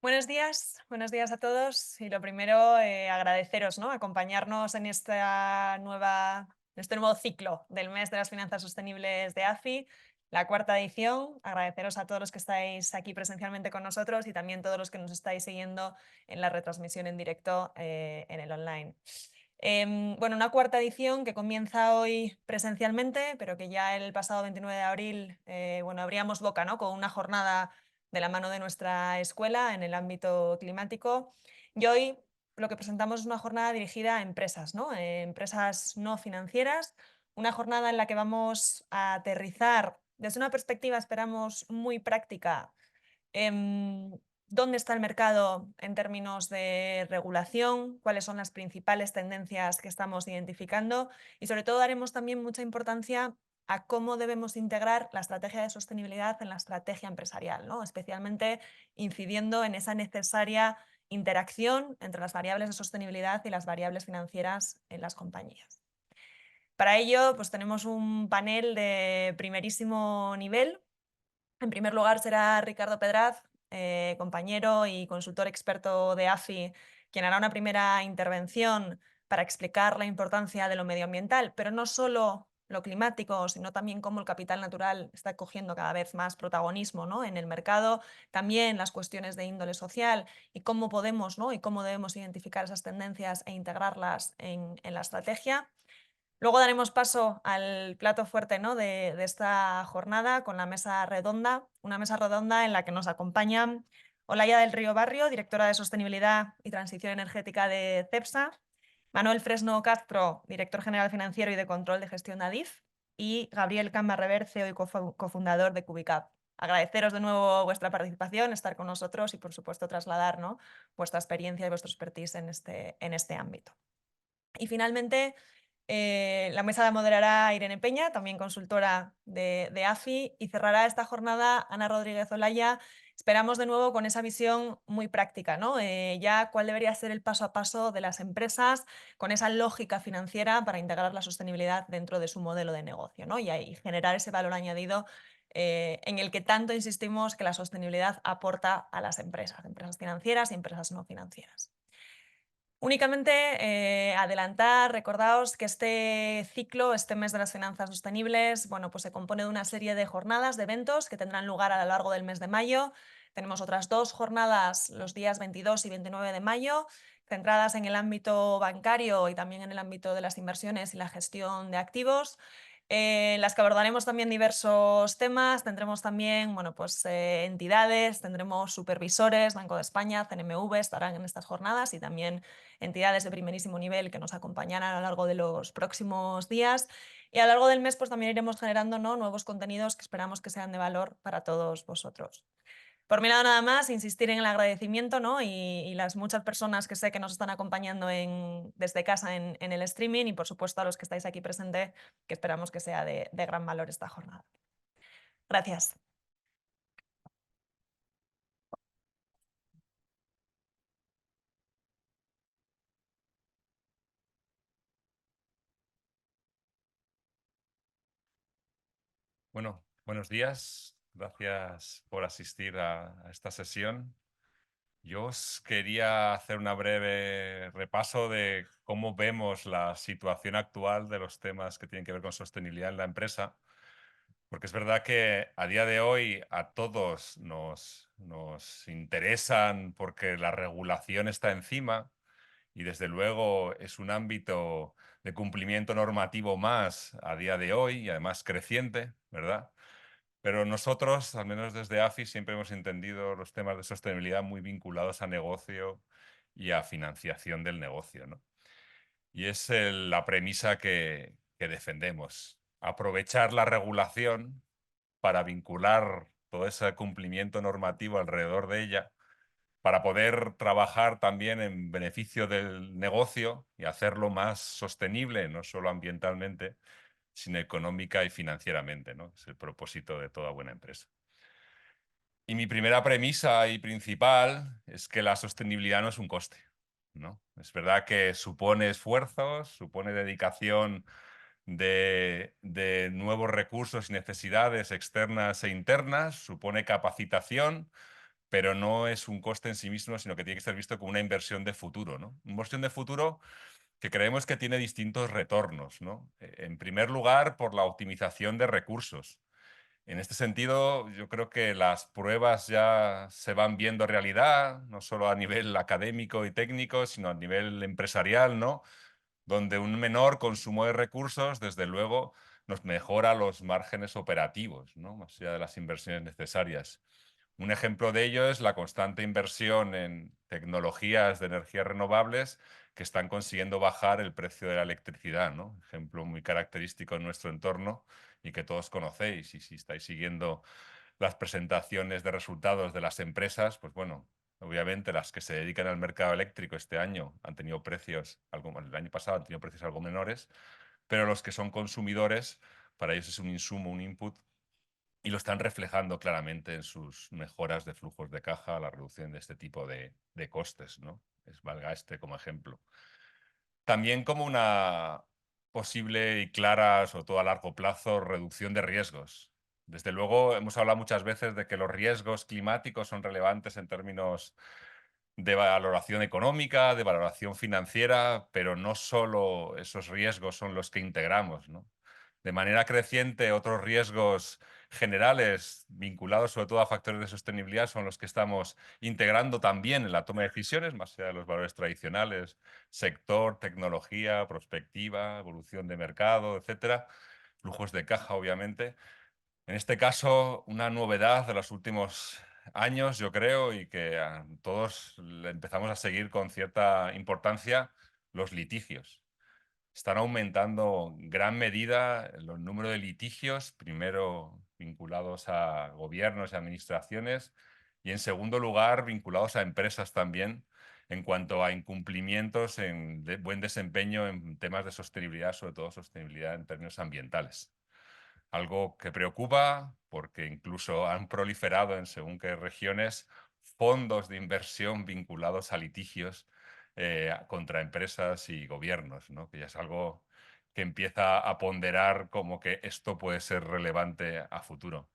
Buenos días a todos. Y lo primero, agradeceros, ¿no? Acompañarnos en este nuevo ciclo del mes de las finanzas sostenibles de AFI, la cuarta edición. Agradeceros a todos los que estáis aquí presencialmente con nosotros y también todos los que nos estáis siguiendo en la retransmisión en directo en el online. Bueno, una cuarta edición que comienza hoy presencialmente, pero que ya el pasado 29 de abril, bueno, abríamos boca, ¿no? Con una jornada de la mano de nuestra escuela en el ámbito climático. Y hoy lo que presentamos es una jornada dirigida a empresas, ¿no? Empresas no financieras, una jornada en la que vamos a aterrizar desde una perspectiva, esperamos, muy práctica. ¿Dónde está el mercado en términos de regulación? ¿Cuáles son las principales tendencias que estamos identificando? Y sobre todo daremos también mucha importancia a cómo debemos integrar la estrategia de sostenibilidad en la estrategia empresarial, ¿no? Especialmente incidiendo en esa necesaria interacción entre las variables de sostenibilidad y las variables financieras en las compañías. Para ello, pues tenemos un panel de primerísimo nivel. En primer lugar será Ricardo Pedraz, compañero y consultor experto de AFI, quien hará una primera intervención para explicar la importancia de lo medioambiental, pero no solo lo climático, sino también cómo el capital natural está cogiendo cada vez más protagonismo, ¿no? En el mercado, también las cuestiones de índole social y cómo podemos, ¿no? Y cómo debemos identificar esas tendencias e integrarlas en la estrategia. Luego daremos paso al plato fuerte, ¿no? de esta jornada con la mesa redonda, una mesa redonda en la que nos acompañan Olaya del Río Barrio, directora de Sostenibilidad y Transición Energética de CEPSA, Manuel Fresno Castro, director general financiero y de control de gestión de ADIF, y Gabriel Cambarrever, CEO y cofundador de Cubicap. Agradeceros de nuevo vuestra participación, estar con nosotros y, por supuesto, trasladar, ¿no? Vuestra experiencia y vuestro expertise en este ámbito. Y finalmente, la mesa la moderará Irene Peña, también consultora de AFI, y cerrará esta jornada Ana Rodríguez Olaya. Esperamos de nuevo con esa visión muy práctica, ¿no? Ya cuál debería ser el paso a paso de las empresas con esa lógica financiera para integrar la sostenibilidad dentro de su modelo de negocio, ¿no? Y ahí generar ese valor añadido en el que tanto insistimos que la sostenibilidad aporta a las empresas financieras y empresas no financieras. Únicamente adelantar, recordaos que este ciclo, este mes de las finanzas sostenibles, bueno, pues se compone de una serie de jornadas, de eventos que tendrán lugar a lo largo del mes de mayo. Tenemos otras dos jornadas los días 22 y 29 de mayo, centradas en el ámbito bancario y también en el ámbito de las inversiones y la gestión de activos, en las que abordaremos también diversos temas. Tendremos también, bueno, pues, entidades, tendremos supervisores, Banco de España, CNMV estarán en estas jornadas y también entidades de primerísimo nivel que nos acompañarán a lo largo de los próximos días. Y a lo largo del mes pues también iremos generando, ¿no? Nuevos contenidos que esperamos que sean de valor para todos vosotros. Por mi lado nada más, insistir en el agradecimiento, ¿no? Y las muchas personas que sé que nos están acompañando desde casa en el streaming y por supuesto a los que estáis aquí presentes, que esperamos que sea de gran valor esta jornada. Gracias. Bueno, buenos días. Gracias por asistir a esta sesión. Yo os quería hacer un breve repaso de cómo vemos la situación actual de los temas que tienen que ver con sostenibilidad en la empresa, porque es verdad que a día de hoy a todos nos interesan porque la regulación está encima y desde luego es un ámbito de cumplimiento normativo más a día de hoy y además creciente, ¿verdad? Pero nosotros, al menos desde AFI, siempre hemos entendido los temas de sostenibilidad muy vinculados a negocio y a financiación del negocio, ¿no? Y es la premisa que defendemos. Aprovechar la regulación para vincular todo ese cumplimiento normativo alrededor de ella, para poder trabajar también en beneficio del negocio y hacerlo más sostenible, no solo ambientalmente, sino económica y financieramente, ¿no? Es el propósito de toda buena empresa. Y mi primera premisa y principal es que la sostenibilidad no es un coste, ¿no? Es verdad que supone esfuerzos, supone dedicación de nuevos recursos y necesidades externas e internas, supone capacitación, pero no es un coste en sí mismo, sino que tiene que ser visto como una inversión de futuro, ¿no? Una inversión de futuro que creemos que tiene distintos retornos, ¿no? En primer lugar, por la optimización de recursos. En este sentido, yo creo que las pruebas ya se van viendo realidad, no solo a nivel académico y técnico, sino a nivel empresarial, ¿no? Donde un menor consumo de recursos, desde luego, nos mejora los márgenes operativos, ¿no? Más allá de las inversiones necesarias. Un ejemplo de ello es la constante inversión en tecnologías de energías renovables que están consiguiendo bajar el precio de la electricidad, ¿no? Ejemplo muy característico en nuestro entorno y que todos conocéis. Y si estáis siguiendo las presentaciones de resultados de las empresas, pues bueno, obviamente las que se dedican al mercado eléctrico este año han tenido precios, el año pasado han tenido precios algo menores, pero los que son consumidores, para ellos es un insumo, un input, y lo están reflejando claramente en sus mejoras de flujos de caja, la reducción de este tipo de costes, ¿no? Valga este como ejemplo. También como una posible y clara, sobre todo a largo plazo, reducción de riesgos. Desde luego, hemos hablado muchas veces de que los riesgos climáticos son relevantes en términos de valoración económica, de valoración financiera, pero no solo esos riesgos son los que integramos, ¿no? De manera creciente, otros riesgos generales vinculados sobre todo a factores de sostenibilidad son los que estamos integrando también en la toma de decisiones, más allá de los valores tradicionales, sector, tecnología, prospectiva, evolución de mercado, etcétera, flujos de caja, obviamente. En este caso, una novedad de los últimos años, yo creo, y que a todos le empezamos a seguir con cierta importancia, los litigios. Están aumentando en gran medida el número de litigios, primero vinculados a gobiernos y administraciones, y en segundo lugar vinculados a empresas también, en cuanto a incumplimientos en buen desempeño en temas de sostenibilidad, sobre todo sostenibilidad en términos ambientales. Algo que preocupa porque incluso han proliferado en según qué regiones fondos de inversión vinculados a litigios contra empresas y gobiernos, ¿no? Que ya es algo que empieza a ponderar como que esto puede ser relevante a futuro.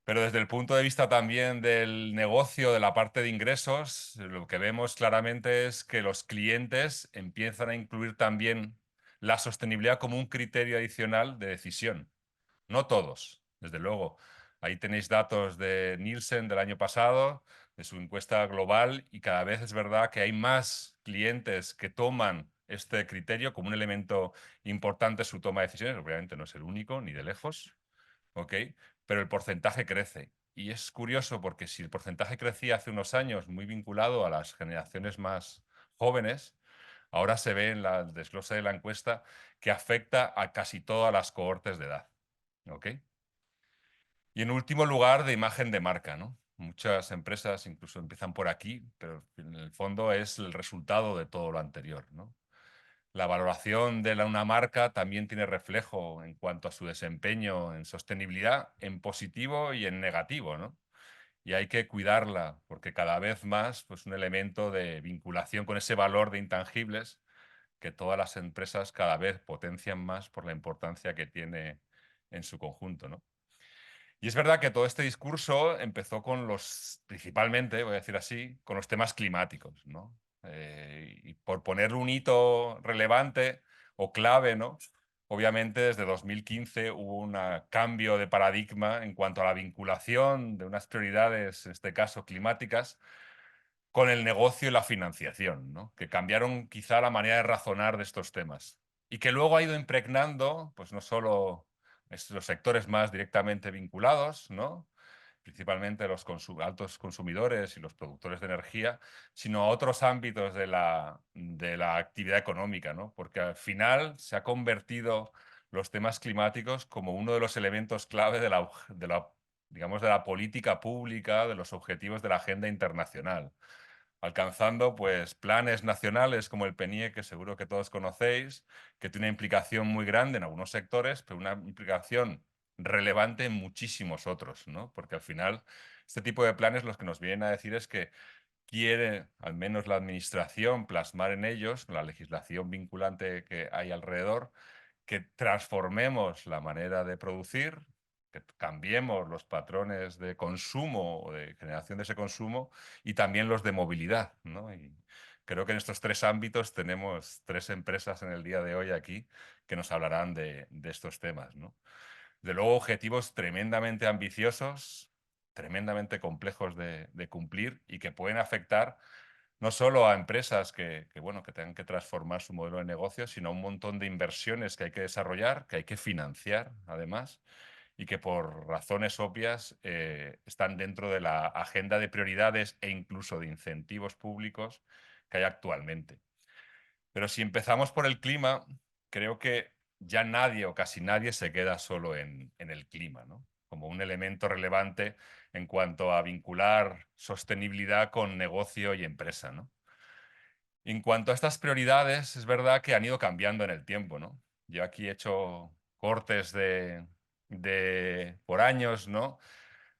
Pero desde el punto de vista también del negocio, de la parte de ingresos, lo que vemos claramente es que los clientes empiezan a incluir también la sostenibilidad como un criterio adicional de decisión. No todos, desde luego. Ahí tenéis datos de Nielsen del año pasado, de su encuesta global, y cada vez es verdad que hay más clientes que toman este criterio como un elemento importante en su toma de decisiones. Obviamente no es el único, ni de lejos, ¿ok? Pero el porcentaje crece. Y es curioso porque si el porcentaje crecía hace unos años muy vinculado a las generaciones más jóvenes, ahora se ve en el desglose de la encuesta que afecta a casi todas las cohortes de edad. ¿Ok? Y en último lugar, de imagen de marca, ¿no? Muchas empresas incluso empiezan por aquí, pero en el fondo es el resultado de todo lo anterior, ¿no? La valoración de una marca también tiene reflejo en cuanto a su desempeño en sostenibilidad, en positivo y en negativo, ¿no? Y hay que cuidarla porque cada vez más pues, un elemento de vinculación con ese valor de intangibles que todas las empresas cada vez potencian más por la importancia que tiene en su conjunto, ¿no? Y es verdad que todo este discurso empezó con principalmente, voy a decir así, con los temas climáticos, ¿no? Y por poner un hito relevante o clave, ¿no? Obviamente desde 2015 hubo un cambio de paradigma en cuanto a la vinculación de unas prioridades, en este caso climáticas, con el negocio y la financiación, ¿no? Que cambiaron quizá la manera de razonar de estos temas y que luego ha ido impregnando, pues no solo los sectores más directamente vinculados, ¿no? Principalmente los altos consumidores y los productores de energía, sino a otros ámbitos de la actividad económica, ¿no? Porque al final se ha convertido los temas climáticos como uno de los elementos clave digamos, de la política pública, de los objetivos de la agenda internacional, alcanzando pues planes nacionales como el PNIE, que seguro que todos conocéis, que tiene una implicación muy grande en algunos sectores, pero una implicación relevante en muchísimos otros, ¿no? Porque al final este tipo de planes los que nos vienen a decir es que quiere, al menos la administración, plasmar en ellos, la legislación vinculante que hay alrededor, que transformemos la manera de producir, que cambiemos los patrones de consumo o de generación de ese consumo y también los de movilidad, ¿no? Y creo que en estos tres ámbitos tenemos tres empresas en el día de hoy aquí que nos hablarán de estos temas, ¿no? De luego, objetivos tremendamente ambiciosos, tremendamente complejos de cumplir y que pueden afectar no solo a empresas bueno, que tengan que transformar su modelo de negocio, sino a un montón de inversiones que hay que desarrollar, que hay que financiar, además, y que por razones obvias están dentro de la agenda de prioridades e incluso de incentivos públicos que hay actualmente. Pero si empezamos por el clima, creo que ya nadie o casi nadie se queda solo en el clima, ¿no? Como un elemento relevante en cuanto a vincular sostenibilidad con negocio y empresa, ¿no? En cuanto a estas prioridades, es verdad que han ido cambiando en el tiempo, ¿no? Yo aquí he hecho cortes por años, ¿no?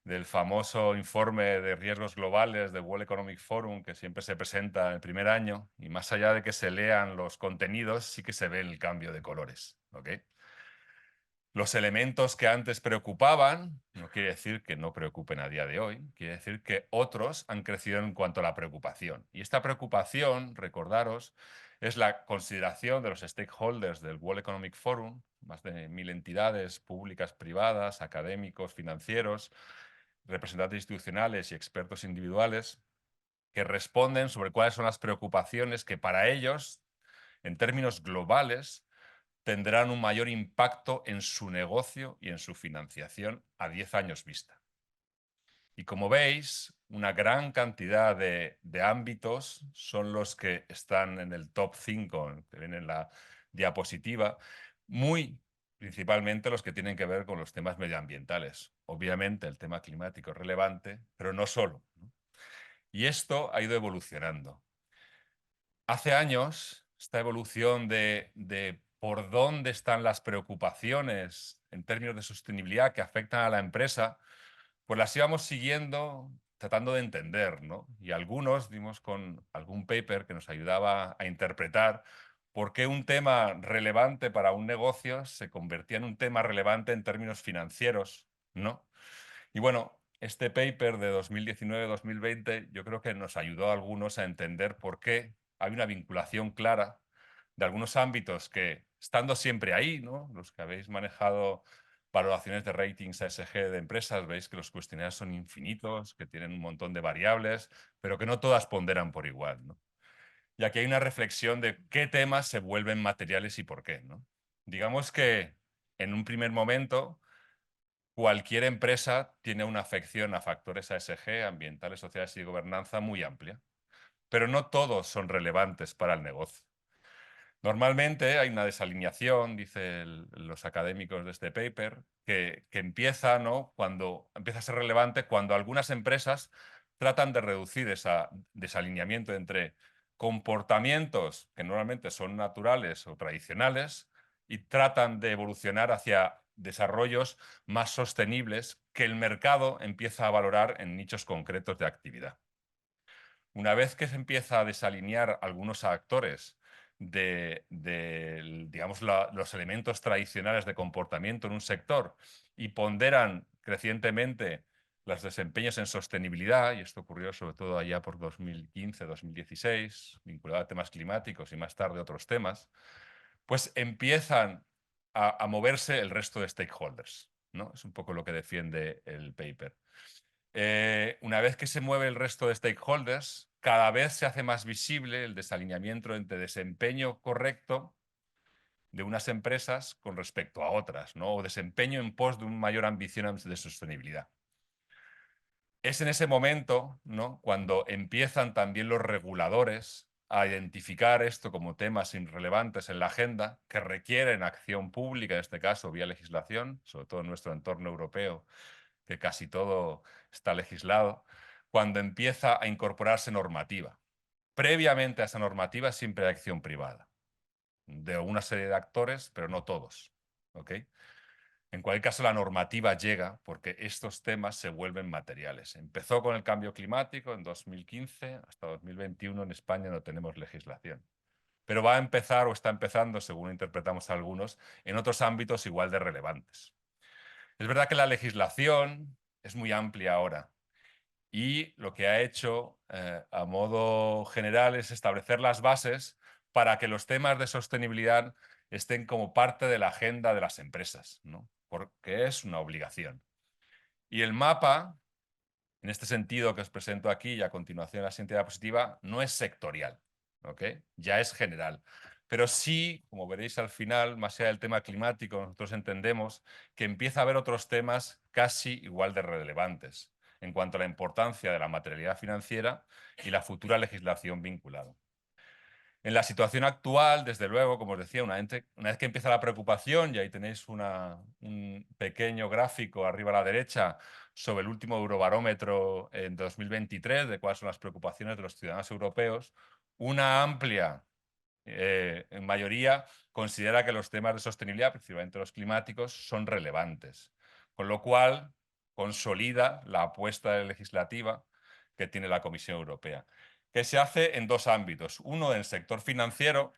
Del famoso informe de riesgos globales del World Economic Forum, que siempre se presenta en el primer año, y más allá de que se lean los contenidos, sí que se ve el cambio de colores, ¿ok? Los elementos que antes preocupaban, no quiere decir que no preocupen a día de hoy, quiere decir que otros han crecido en cuanto a la preocupación. Y esta preocupación, recordaros, es la consideración de los stakeholders del World Economic Forum, más de 1000 entidades públicas, privadas, académicos, financieros, representantes institucionales y expertos individuales, que responden sobre cuáles son las preocupaciones que para ellos, en términos globales, tendrán un mayor impacto en su negocio y en su financiación a 10 años vista. Y como veis, una gran cantidad de ámbitos son los que están en el top 5, que ven en la diapositiva, muy principalmente los que tienen que ver con los temas medioambientales. Obviamente el tema climático es relevante, pero no solo, ¿no? Y esto ha ido evolucionando. Hace años, esta evolución de por dónde están las preocupaciones en términos de sostenibilidad que afectan a la empresa, pues las íbamos siguiendo, tratando de entender, ¿no? Y algunos dimos con algún paper que nos ayudaba a interpretar por qué un tema relevante para un negocio se convertía en un tema relevante en términos financieros, ¿no? Y bueno, este paper de 2019-2020 yo creo que nos ayudó a algunos a entender por qué hay una vinculación clara de algunos ámbitos que, estando siempre ahí, ¿no? Los que habéis manejado valoraciones de ratings ASG de empresas, veis que los cuestionarios son infinitos, que tienen un montón de variables, pero que no todas ponderan por igual, ¿no? Y aquí hay una reflexión de qué temas se vuelven materiales y por qué, ¿no? Digamos que en un primer momento cualquier empresa tiene una afección a factores ASG, ambientales, sociales y de gobernanza muy amplia, pero no todos son relevantes para el negocio. Normalmente hay una desalineación, dicen los académicos de este paper, que empieza, ¿no? Cuando empieza a ser relevante cuando algunas empresas tratan de reducir ese desalineamiento entre comportamientos que normalmente son naturales o tradicionales y tratan de evolucionar hacia desarrollos más sostenibles que el mercado empieza a valorar en nichos concretos de actividad. Una vez que se empieza a desalinear algunos actores digamos, los elementos tradicionales de comportamiento en un sector y ponderan crecientemente los desempeños en sostenibilidad, y esto ocurrió sobre todo allá por 2015-2016, vinculado a temas climáticos y más tarde otros temas, pues empiezan a moverse el resto de stakeholders, ¿no? Es un poco lo que defiende el paper. Una vez que se mueve el resto de stakeholders, cada vez se hace más visible el desalineamiento entre desempeño correcto de unas empresas con respecto a otras, ¿no? O desempeño en pos de una mayor ambición de sostenibilidad. Es en ese momento, ¿no?, cuando empiezan también los reguladores a identificar esto como temas irrelevantes en la agenda que requieren acción pública, en este caso vía legislación, sobre todo en nuestro entorno europeo, que casi todo está legislado, cuando empieza a incorporarse normativa. Previamente a esa normativa siempre hay acción privada, de una serie de actores, pero no todos, ¿ok? En cualquier caso, la normativa llega porque estos temas se vuelven materiales. Empezó con el cambio climático en 2015, hasta 2021 en España no tenemos legislación. Pero va a empezar o está empezando, según interpretamos algunos, en otros ámbitos igual de relevantes. Es verdad que la legislación es muy amplia ahora y lo que ha hecho a modo general es establecer las bases para que los temas de sostenibilidad estén como parte de la agenda de las empresas, ¿no? Porque es una obligación. Y el mapa, en este sentido que os presento aquí y a continuación la siguiente diapositiva, no es sectorial, ¿ok? Ya es general. Pero sí, como veréis al final, más allá del tema climático, nosotros entendemos que empieza a haber otros temas casi igual de relevantes en cuanto a la importancia de la materialidad financiera y la futura legislación vinculada. En la situación actual, desde luego, como os decía, una vez que empieza la preocupación, y ahí tenéis un pequeño gráfico arriba a la derecha sobre el último Eurobarómetro en 2023, de cuáles son las preocupaciones de los ciudadanos europeos, una amplia en mayoría considera que los temas de sostenibilidad, principalmente los climáticos, son relevantes, con lo cual consolida la apuesta legislativa que tiene la Comisión Europea, que se hace en dos ámbitos. Uno, en el sector financiero,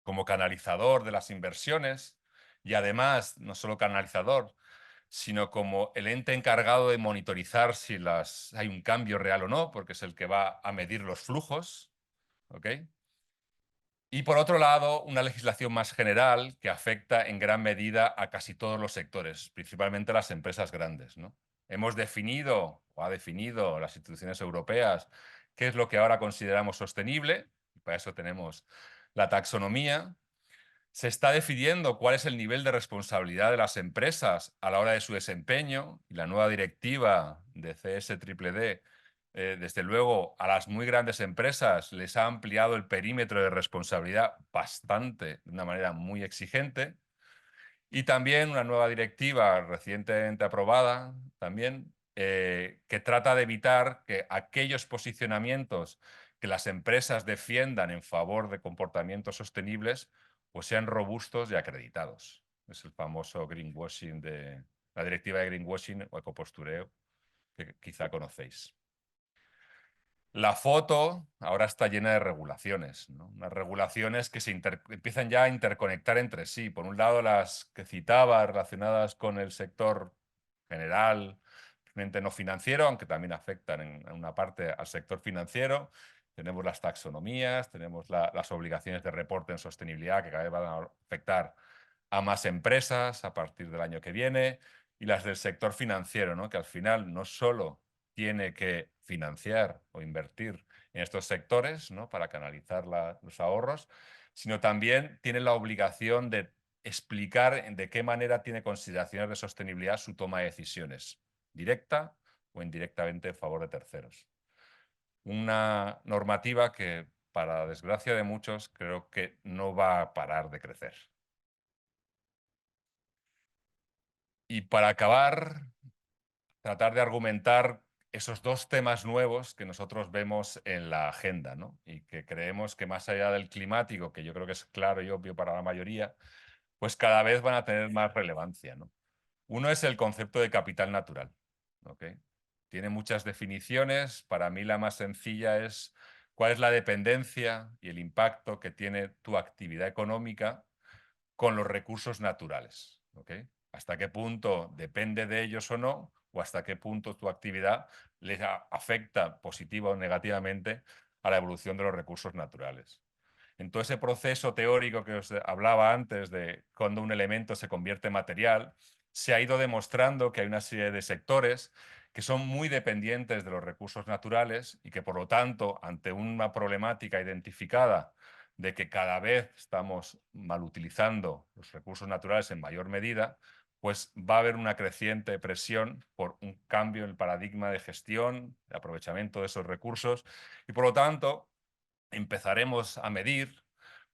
como canalizador de las inversiones, y además, no solo canalizador, sino como el ente encargado de monitorizar si hay un cambio real o no, porque es el que va a medir los flujos, ¿ok? Y por otro lado, una legislación más general que afecta en gran medida a casi todos los sectores, principalmente las empresas grandes, ¿no? Hemos definido, o ha definido las instituciones europeas, qué es lo que ahora consideramos sostenible, y para eso tenemos la taxonomía. Se está definiendo cuál es el nivel de responsabilidad de las empresas a la hora de su desempeño, y la nueva directiva de CSDDD, desde luego, a las muy grandes empresas les ha ampliado el perímetro de responsabilidad bastante, de una manera muy exigente. Y también una nueva directiva recientemente aprobada, también, que trata de evitar que aquellos posicionamientos que las empresas defiendan en favor de comportamientos sostenibles pues sean robustos y acreditados. Es el famoso greenwashing la directiva de greenwashing o ecopostureo que quizá conocéis. La foto ahora está llena de regulaciones, ¿no? Unas regulaciones que empiezan ya a interconectar entre sí. Por un lado, las que citaba relacionadas con el sector general, no financiero, aunque también afectan en una parte al sector financiero. Tenemos las taxonomías, tenemos las obligaciones de reporte en sostenibilidad que cada vez van a afectar a más empresas a partir del año que viene, y las del sector financiero, ¿no? Que al final no solo tiene que financiar o invertir en estos sectores, ¿no? Para canalizar los ahorros, sino también tiene la obligación de explicar de qué manera tiene consideraciones de sostenibilidad su toma de decisiones, directa o indirectamente en favor de terceros. Una normativa que, para desgracia de muchos, creo que no va a parar de crecer. Y para acabar, tratar de argumentar esos dos temas nuevos que nosotros vemos en la agenda, ¿no? Y que creemos que más allá del climático, que yo creo que es claro y obvio para la mayoría, pues cada vez van a tener más relevancia, ¿no? Uno es el concepto de capital natural, ¿ok? Tiene muchas definiciones. Para mí la más sencilla es cuál es la dependencia y el impacto que tiene tu actividad económica con los recursos naturales, ¿ok? Hasta qué punto depende de ellos o no, o hasta qué punto tu actividad les afecta positiva o negativamente a la evolución de los recursos naturales. En todo ese proceso teórico que os hablaba antes de cuando un elemento se convierte en material, se ha ido demostrando que hay una serie de sectores que son muy dependientes de los recursos naturales y que, por lo tanto, ante una problemática identificada de que cada vez estamos mal utilizando los recursos naturales en mayor medida, pues va a haber una creciente presión por un cambio en el paradigma de gestión, de aprovechamiento de esos recursos, y por lo tanto empezaremos a medir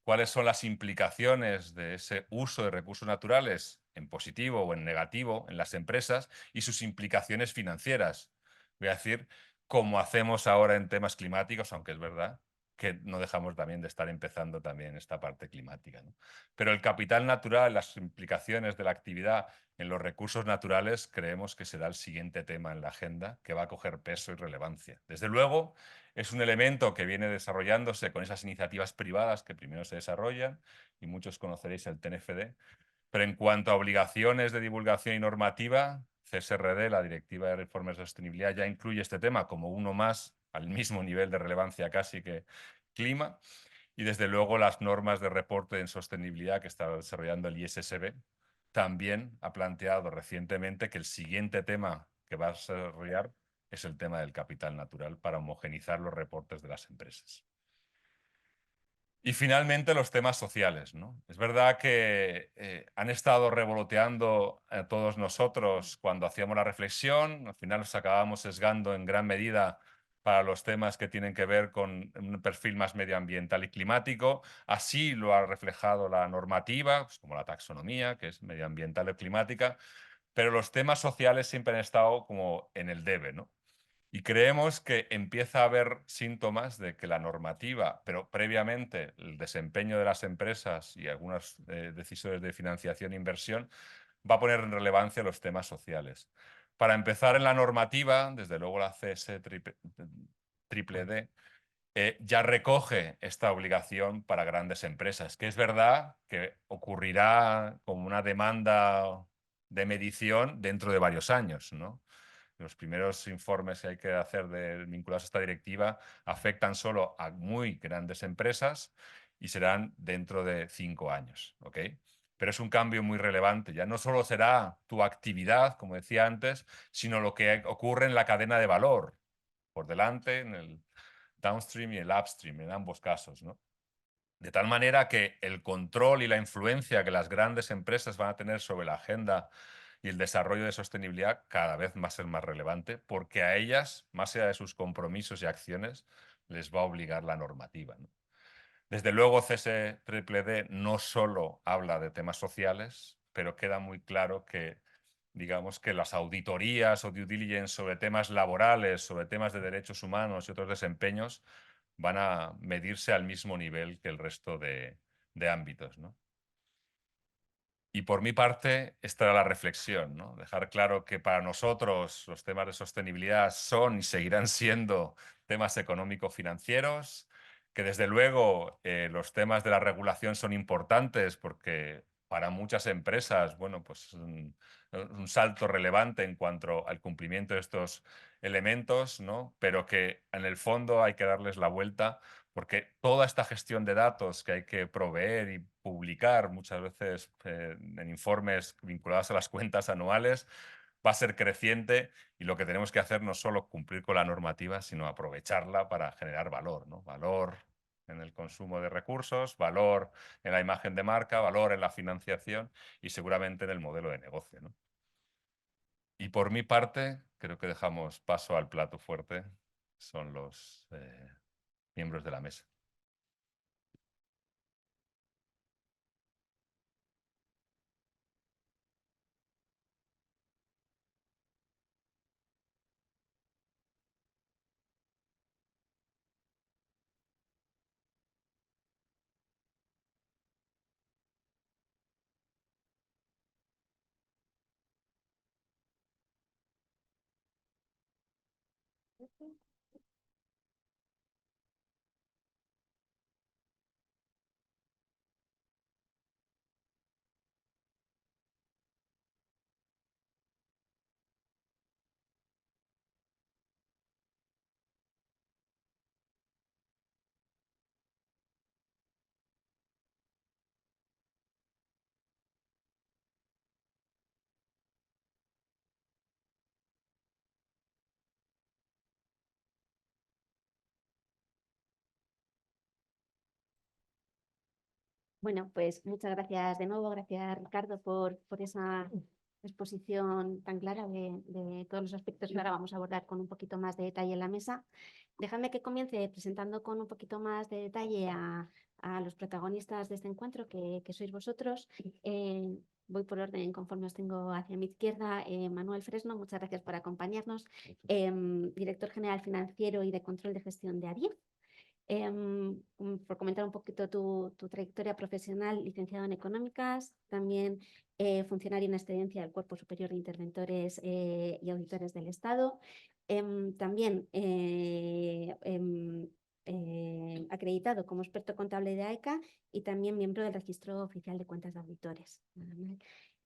cuáles son las implicaciones de ese uso de recursos naturales en positivo o en negativo en las empresas y sus implicaciones financieras. Voy a decir, como hacemos ahora en temas climáticos, aunque es verdad que no dejamos también de estar empezando también esta parte climática, ¿no? Pero el capital natural, las implicaciones de la actividad en los recursos naturales, creemos que será el siguiente tema en la agenda que va a coger peso y relevancia. Desde luego, es un elemento que viene desarrollándose con esas iniciativas privadas que primero se desarrollan, y muchos conoceréis el TNFD, Pero en cuanto a obligaciones de divulgación y normativa, CSRD, la Directiva de Informes de Sostenibilidad, ya incluye este tema como uno más, al mismo nivel de relevancia casi que clima. Y desde luego las normas de reporte en sostenibilidad que está desarrollando el ISSB también ha planteado recientemente que el siguiente tema que va a desarrollar es el tema del capital natural para homogenizar los reportes de las empresas. Y finalmente los temas sociales, ¿no? Es verdad que han estado revoloteando a todos nosotros cuando hacíamos la reflexión, al final nos acabamos sesgando en gran medida para los temas que tienen que ver con un perfil más medioambiental y climático. Así lo ha reflejado la normativa, pues como la taxonomía, que es medioambiental y climática, pero los temas sociales siempre han estado como en el debe, ¿no? Y creemos que empieza a haber síntomas de que la normativa, pero previamente el desempeño de las empresas y algunas decisiones de financiación e inversión, va a poner en relevancia los temas sociales. Para empezar, en la normativa, desde luego la CS triple D, ya recoge esta obligación para grandes empresas, que es verdad que ocurrirá como una demanda de medición dentro de varios años, ¿no? Los primeros informes que hay que hacer vinculados a esta directiva afectan solo a muy grandes empresas y serán dentro de 5 años, ¿ok? Pero es un cambio muy relevante. Ya no solo será tu actividad, como decía antes, sino lo que ocurre en la cadena de valor, por delante, en el downstream y el upstream, en ambos casos, ¿no? De tal manera que el control y la influencia que las grandes empresas van a tener sobre la agenda y el desarrollo de sostenibilidad cada vez va a ser más relevante, porque a ellas, más allá de sus compromisos y acciones, les va a obligar la normativa, ¿no? Desde luego, CSDDD no solo habla de temas sociales, pero queda muy claro que, digamos, que las auditorías o due diligence sobre temas laborales, sobre temas de derechos humanos y otros desempeños van a medirse al mismo nivel que el resto de ámbitos, ¿no? Y por mi parte, esta era la reflexión, ¿no? Dejar claro que para nosotros los temas de sostenibilidad son y seguirán siendo temas económico-financieros, que desde luego los temas de la regulación son importantes porque para muchas empresas, bueno, pues un salto relevante en cuanto al cumplimiento de estos elementos, ¿no? Pero que en el fondo hay que darles la vuelta porque toda esta gestión de datos que hay que proveer y publicar muchas veces en informes vinculados a las cuentas anuales va a ser creciente y lo que tenemos que hacer no es solo cumplir con la normativa, sino aprovecharla para generar valor, ¿no? Valor en el consumo de recursos, valor en la imagen de marca, valor en la financiación y seguramente en el modelo de negocio, ¿no? Y por mi parte, creo que dejamos paso al plato fuerte, son los miembros de la mesa. Bueno, pues muchas gracias de nuevo, gracias Ricardo por esa exposición tan clara de todos los aspectos que ahora vamos a abordar con un poquito más de detalle en la mesa. Dejadme que comience presentando con un poquito más de detalle a los protagonistas de este encuentro, que sois vosotros. Voy por orden conforme os tengo hacia mi izquierda. Manuel Fresno, muchas gracias por acompañarnos, director general financiero y de control de gestión de ADIF. Por comentar un poquito tu trayectoria profesional, licenciado en Económicas, también funcionario en excedencia del Cuerpo Superior de Interventores y Auditores del Estado. También acreditado como experto contable de AECA y también miembro del Registro Oficial de Cuentas de Auditores.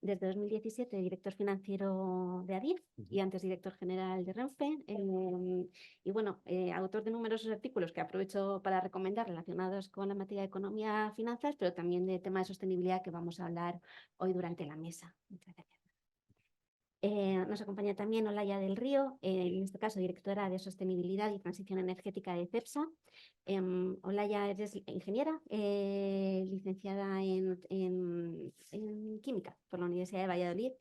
Desde 2017, director financiero de ADIF y antes director general de Renfe. Y bueno, autor de numerosos artículos que aprovecho para recomendar relacionados con la materia de economía, finanzas, pero también de tema de sostenibilidad que vamos a hablar hoy durante la mesa. Muchas gracias. Nos acompaña también Olaya del Río, en este caso directora de Sostenibilidad y Transición Energética de CEPSA. Olaya eres ingeniera, licenciada en Química por la Universidad de Valladolid.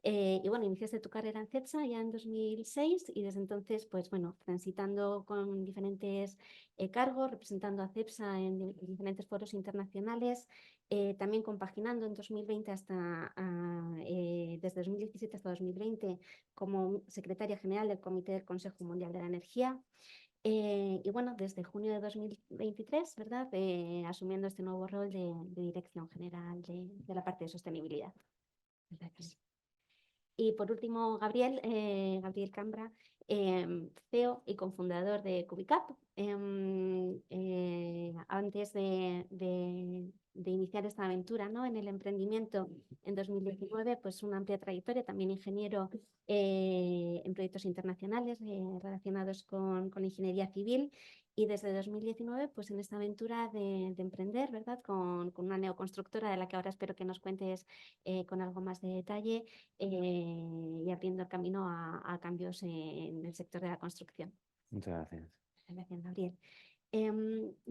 Y bueno, iniciaste tu carrera en CEPSA ya en 2006 y desde entonces, pues bueno, transitando con diferentes cargos, representando a CEPSA en diferentes foros internacionales, también compaginando en 2020 desde 2017 hasta 2020 como secretaria general del Comité del Consejo Mundial de la Energía. Y bueno, desde junio de 2023, ¿verdad? Asumiendo este nuevo rol de dirección general de la parte de sostenibilidad. Gracias. Y por último, Gabriel Cambra, CEO y cofundador de Cubicap. Antes de iniciar esta aventura, ¿no?, en el emprendimiento en 2019, pues una amplia trayectoria, también ingeniero en proyectos internacionales relacionados con ingeniería civil. Y desde 2019, pues en esta aventura de emprender, ¿verdad?, con una neoconstructora de la que ahora espero que nos cuentes con algo más de detalle y abriendo el camino a cambios en el sector de la construcción. Muchas gracias. Gracias, Gabriel.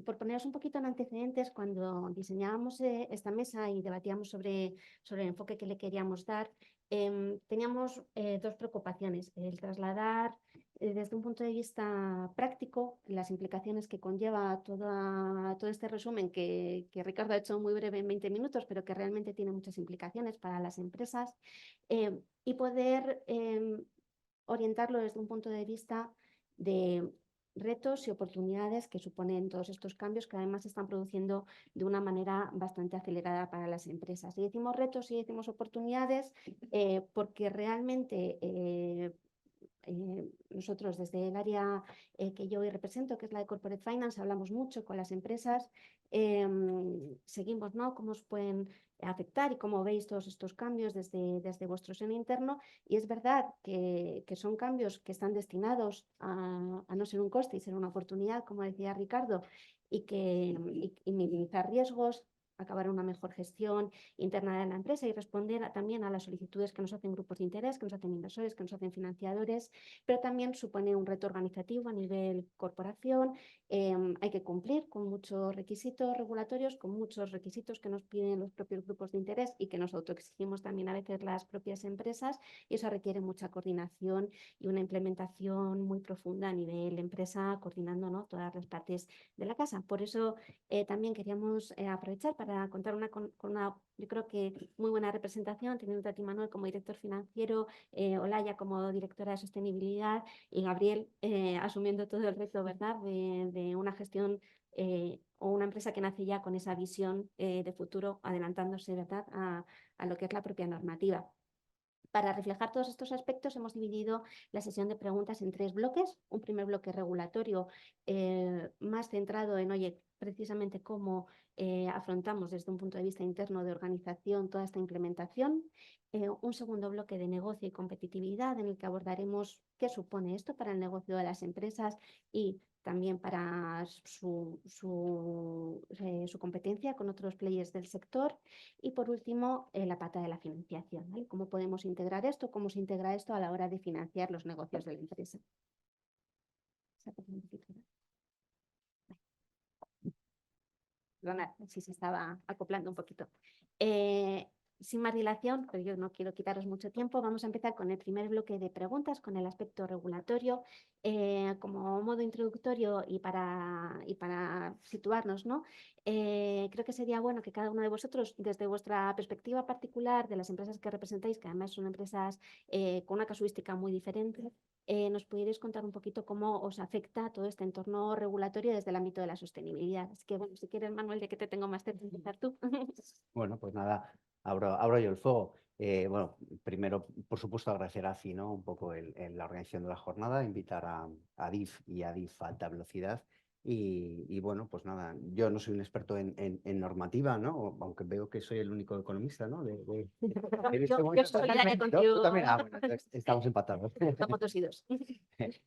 Por poneros un poquito en antecedentes, cuando diseñábamos esta mesa y debatíamos sobre el enfoque que le queríamos dar, teníamos dos preocupaciones: el trasladar desde un punto de vista práctico las implicaciones que conlleva todo este resumen que Ricardo ha hecho muy breve en 20 minutos, pero que realmente tiene muchas implicaciones para las empresas, y poder orientarlo desde un punto de vista de retos y oportunidades que suponen todos estos cambios que además se están produciendo de una manera bastante acelerada para las empresas. Y decimos retos y decimos oportunidades porque realmente nosotros desde el área que yo hoy represento, que es la de Corporate Finance, hablamos mucho con las empresas, seguimos, ¿no?, cómo os pueden afectar y cómo veis todos estos cambios desde vuestro seno interno. Y es verdad que son cambios que están destinados a no ser un coste y ser una oportunidad, como decía Ricardo, y minimizar riesgos, acabar una mejor gestión interna de la empresa y responder también a las solicitudes que nos hacen grupos de interés, que nos hacen inversores, que nos hacen financiadores, pero también supone un reto organizativo a nivel corporación. Hay que cumplir con muchos requisitos regulatorios, con muchos requisitos que nos piden los propios grupos de interés y que nos autoexigimos también a veces las propias empresas, y eso requiere mucha coordinación y una implementación muy profunda a nivel empresa, coordinando, ¿no?, todas las partes de la casa. Por eso también queríamos aprovechar para contar con una, yo creo que muy buena representación, teniendo a ti, Manuel, como director financiero, Olaya como directora de sostenibilidad y Gabriel asumiendo todo el reto, ¿verdad?, de una gestión o una empresa que nace ya con esa visión de futuro, adelantándose, ¿verdad?, a lo que es la propia normativa. Para reflejar todos estos aspectos hemos dividido la sesión de preguntas en 3 bloques. Un primer bloque regulatorio más centrado en, oye, precisamente cómo afrontamos desde un punto de vista interno de organización toda esta implementación. Un segundo bloque de negocio y competitividad, en el que abordaremos qué supone esto para el negocio de las empresas y también para su competencia con otros players del sector. Y por último, la pata de la financiación, ¿vale? ¿Cómo podemos integrar esto? ¿Cómo se integra esto a la hora de financiar los negocios de la empresa? Perdona si se estaba acoplando un poquito. Sin más dilación, pero yo no quiero quitaros mucho tiempo, vamos a empezar con el primer bloque de preguntas, con el aspecto regulatorio. Como modo introductorio y para situarnos, ¿no? Creo que sería bueno que cada uno de vosotros, desde vuestra perspectiva particular de las empresas que representáis, que además son empresas con una casuística muy diferente, nos pudierais contar un poquito cómo os afecta todo este entorno regulatorio desde el ámbito de la sostenibilidad. Así que, bueno, si quieres, Manuel, ya que te tengo más cerca, empezar tú. Bueno, pues nada, abro yo el fuego. Bueno, primero, por supuesto, agradecer a AFI, ¿no?, un poco la organización de la jornada, invitar a ADIF y a ADIF a Alta Velocidad Y bueno, pues nada, yo no soy un experto en normativa, ¿no? Aunque veo que soy el único economista, ¿no? En este Yo momento, solidaria ¿no? contigo. Tú también. Bueno, entonces estamos empatados. Somos 2 y 2.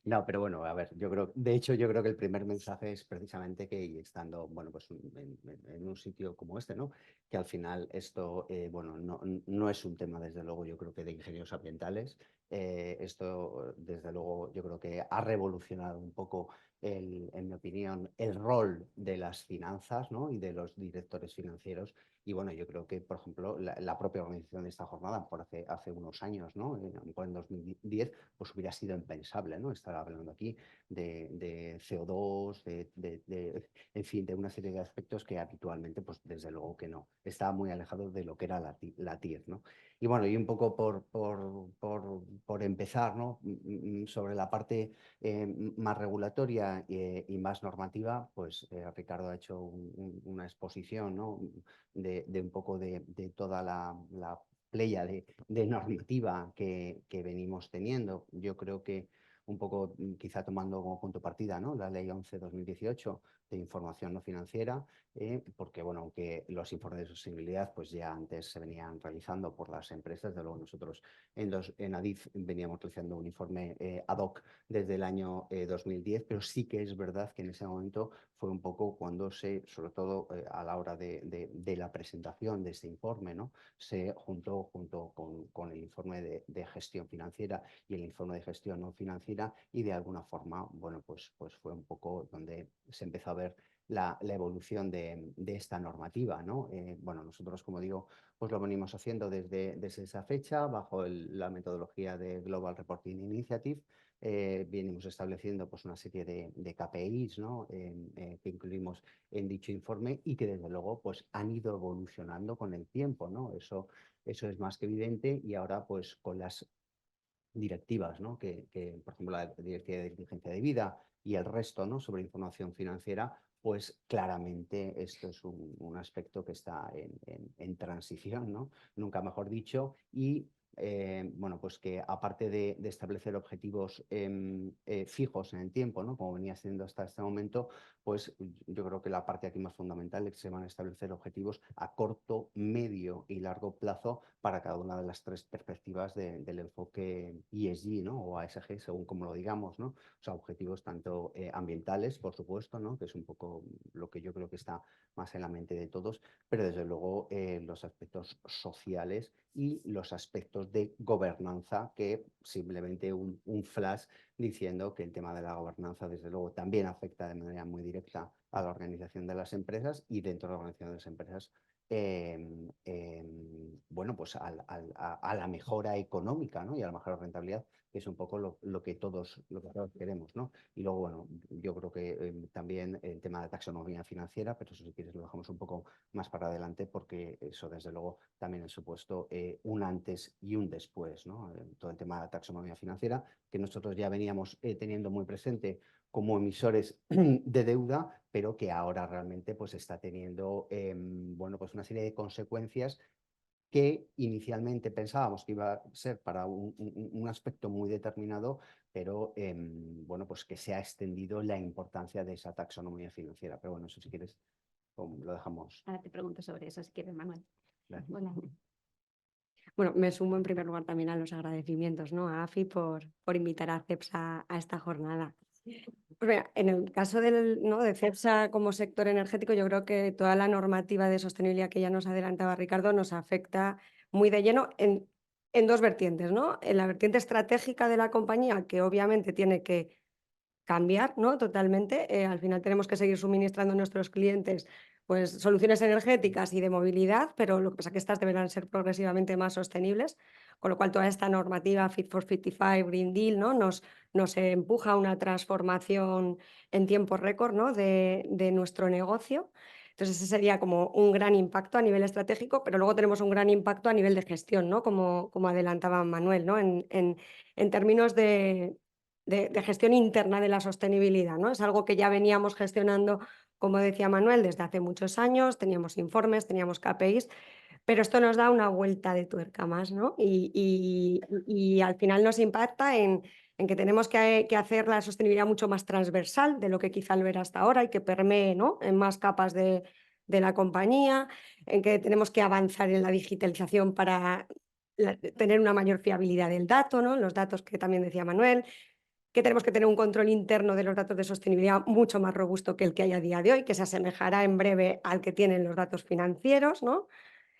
No, pero bueno, a ver, de hecho, yo creo que el primer mensaje es precisamente que y estando, bueno, pues en un sitio como este, ¿no? Que al final esto, bueno, no es un tema, desde luego, yo creo que de ingenieros ambientales. Esto, desde luego, yo creo que ha revolucionado un poco en mi opinión, el rol de las finanzas, ¿no? Y de los directores financieros. Y bueno, yo creo que, por ejemplo, la propia organización de esta jornada, por hace unos años, ¿no? En 2010, pues hubiera sido impensable, ¿no? Estar hablando aquí de CO2, en fin, de una serie de aspectos que habitualmente, pues desde luego que no. Estaba muy alejado de lo que era la TIR, ¿no? Y bueno, y un poco por empezar, ¿no? Sobre la parte más regulatoria y más normativa, pues Ricardo ha hecho una exposición, ¿no? de un poco de toda la playa de normativa que venimos teniendo. Yo creo que un poco quizá tomando como punto de partida, ¿no? La Ley 11/2018 de información no financiera, porque bueno, aunque los informes de sostenibilidad pues ya antes se venían realizando por las empresas, de luego nosotros en ADIF veníamos realizando un informe ad hoc desde el año 2010, pero sí que es verdad que en ese momento fue un poco cuando sobre todo a la hora de la presentación de este informe, ¿no? Se juntó junto con el informe de gestión financiera y el informe de gestión no financiera y de alguna forma, bueno, pues fue un poco donde se empezó a ver la evolución de esta normativa, ¿no? Bueno, nosotros, como digo, pues lo venimos haciendo desde esa fecha bajo la metodología de Global Reporting Initiative. Venimos estableciendo pues, una serie de KPIs, ¿no? Que incluimos en dicho informe y que desde luego pues, han ido evolucionando con el tiempo, ¿no? Eso es más que evidente y ahora pues con las directivas, ¿no? Por ejemplo, la Directiva de Inteligencia de Vida y el resto, ¿no? Sobre información financiera, pues claramente esto es un aspecto que está en transición, ¿no? Nunca mejor dicho, y bueno, pues que aparte de establecer objetivos fijos en el tiempo, ¿no? Como venía siendo hasta este momento, pues yo creo que la parte aquí más fundamental es que se van a establecer objetivos a corto, medio y largo plazo para cada una de las tres perspectivas del enfoque ESG, ¿no? O ASG, según como lo digamos, ¿no? O sea, objetivos tanto ambientales, por supuesto, ¿no? Que es un poco lo que yo creo que está más en la mente de todos, pero desde luego los aspectos sociales y los aspectos de gobernanza, que simplemente un flash diciendo que el tema de la gobernanza, desde luego, también afecta de manera muy directa a la organización de las empresas y dentro de la organización de las empresas, bueno, pues a la mejora económica, ¿no? Y a la mejor rentabilidad, que es un poco lo que todos queremos, ¿no? Y luego, bueno, yo creo que también el tema de taxonomía financiera, pero eso si quieres lo dejamos un poco más para adelante porque eso desde luego también ha supuesto un antes y un después, ¿no? Todo el tema de la taxonomía financiera que nosotros ya veníamos teniendo muy presente como emisores de deuda, pero que ahora realmente pues está teniendo bueno, pues una serie de consecuencias que inicialmente pensábamos que iba a ser para un aspecto muy determinado, pero bueno, pues que se ha extendido la importancia de esa taxonomía financiera. Pero bueno, eso si quieres lo dejamos. Ahora te pregunto sobre eso, si quieres, Manuel. Claro. Hola. Bueno, me sumo en primer lugar también a los agradecimientos, ¿no? A AFI por invitar a CEPSA a esta jornada. Pues mira, en el caso ¿no? de CEPSA como sector energético, yo creo que toda la normativa de sostenibilidad que ya nos adelantaba Ricardo nos afecta muy de lleno en dos vertientes, ¿no? En la vertiente estratégica de la compañía, que obviamente tiene que cambiar, ¿no? Totalmente. Al final tenemos que seguir suministrando a nuestros clientes pues, soluciones energéticas y de movilidad, pero lo que pasa es que estas deberán ser progresivamente más sostenibles, con lo cual toda esta normativa Fit for 55, Green Deal, ¿no? nos empuja a una transformación en tiempo récord, ¿no? de nuestro negocio. Entonces ese sería como un gran impacto a nivel estratégico, pero luego tenemos un gran impacto a nivel de gestión, ¿no? como adelantaba Manuel, ¿no? en términos de gestión interna de la sostenibilidad, ¿no? Es algo que ya veníamos gestionando, como decía Manuel, desde hace muchos años, teníamos informes, teníamos KPIs, pero esto nos da una vuelta de tuerca más, ¿no? Y al final nos impacta en en que tenemos que hacer la sostenibilidad mucho más transversal de lo que quizá lo era hasta ahora y que permee, ¿no?, en más capas de la compañía, en que tenemos que avanzar en la digitalización para tener una mayor fiabilidad del dato, ¿no?, los datos que también decía Manuel, que tenemos que tener un control interno de los datos de sostenibilidad mucho más robusto que el que hay a día de hoy, que se asemejará en breve al que tienen los datos financieros, ¿no?,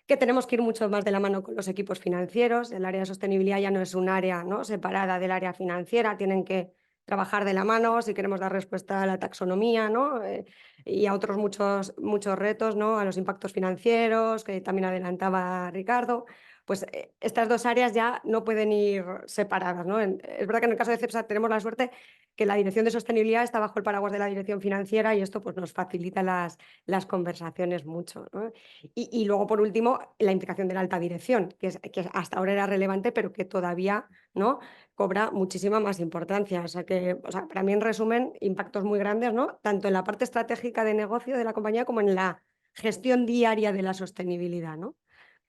que tenemos que ir mucho más de la mano con los equipos financieros. El área de sostenibilidad ya no es un área, ¿no?, separada del área financiera, tienen que trabajar de la mano si queremos dar respuesta a la taxonomía, ¿no?, y a otros muchos retos, ¿no?, a los impactos financieros, que también adelantaba Ricardo. Pues estas dos áreas ya no pueden ir separadas, ¿no? Es verdad que en el caso de CEPSA tenemos la suerte que la Dirección de Sostenibilidad está bajo el paraguas de la Dirección Financiera y esto pues, nos facilita las conversaciones mucho, ¿no? Y luego, por último, la implicación de la alta dirección, que hasta ahora era relevante, pero que todavía, ¿no?, cobra muchísima más importancia. O sea, para mí, en resumen, impactos muy grandes, ¿no?, tanto en la parte estratégica de negocio de la compañía como en la gestión diaria de la sostenibilidad, ¿no?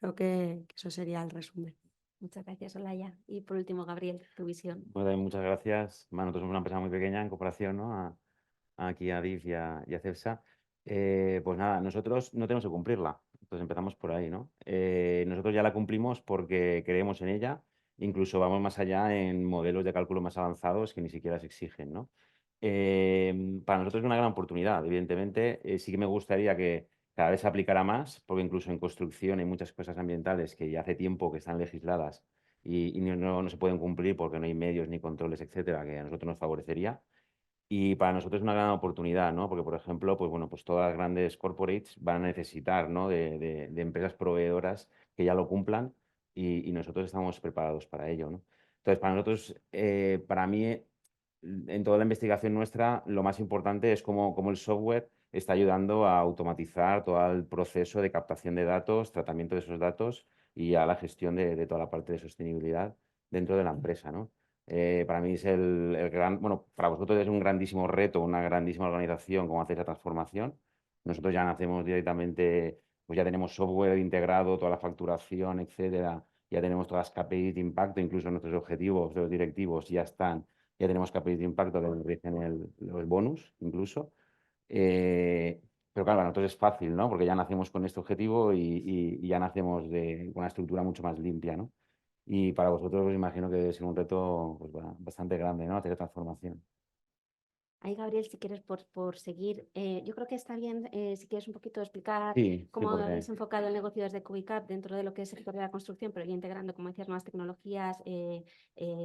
Creo que eso sería el resumen. Muchas gracias, Olaya. Y por último, Gabriel, tu visión. Pues muchas gracias. Bueno, nosotros somos una empresa muy pequeña en comparación, ¿no?, aquí a DIF y a CEPSA. Pues nada, nosotros no tenemos que cumplirla. Entonces empezamos por ahí, ¿no? Nosotros ya la cumplimos porque creemos en ella. Incluso vamos más allá en modelos de cálculo más avanzados que ni siquiera se exigen, ¿no? Para nosotros es una gran oportunidad. Evidentemente, sí que me gustaría que cada vez se aplicara más, porque incluso en construcción hay muchas cosas ambientales que ya hace tiempo que están legisladas y no se pueden cumplir porque no hay medios ni controles, etcétera, que a nosotros nos favorecería. Y para nosotros es una gran oportunidad, ¿no? Porque, por ejemplo, pues bueno, pues todas las grandes corporates van a necesitar, ¿no?, de empresas proveedoras que ya lo cumplan y nosotros estamos preparados para ello, ¿no? Entonces, para nosotros, para mí, en toda la investigación nuestra, lo más importante es cómo el software está ayudando a automatizar todo el proceso de captación de datos, tratamiento de esos datos y a la gestión de toda la parte de sostenibilidad dentro de la empresa, ¿no? Para mí es el gran, bueno, para vosotros es un grandísimo reto, una grandísima organización cómo hacer esa transformación. Nosotros ya nacemos directamente, pues ya tenemos software integrado, toda la facturación, etcétera, ya tenemos todas las KPIs de impacto, incluso nuestros objetivos de los directivos ya están, ya tenemos KPIs de impacto que rigen los bonus, incluso. Pero claro, para nosotros es fácil, ¿no? Porque ya nacemos con este objetivo y ya nacemos con una estructura mucho más limpia, ¿no? Y para vosotros, pues, imagino que debe ser un reto pues, bastante grande, ¿no?, hacer transformación. Ahí, Gabriel, si quieres por seguir, yo creo que está bien si quieres un poquito explicar Sí, cómo porque habéis enfocado el negocio desde Cubicap dentro de lo que es el sector de la construcción, pero ya integrando, como decías, nuevas tecnologías,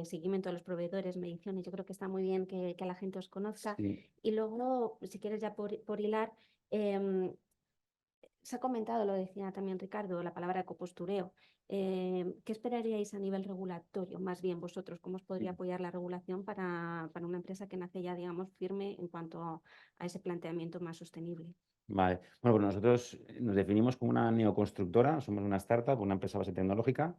seguimiento de los proveedores, mediciones. Yo creo que está muy bien que la gente os conozca. sí. Y luego, si quieres ya por hilar, se ha comentado, lo decía también Ricardo, la palabra ecopostureo. ¿Qué esperaríais a nivel regulatorio? Más bien vosotros, ¿cómo os podría apoyar la regulación para una empresa que nace ya, digamos, firme en cuanto a ese planteamiento más sostenible? Vale. Bueno, pues nosotros nos definimos como una neoconstructora, somos una startup, una empresa base tecnológica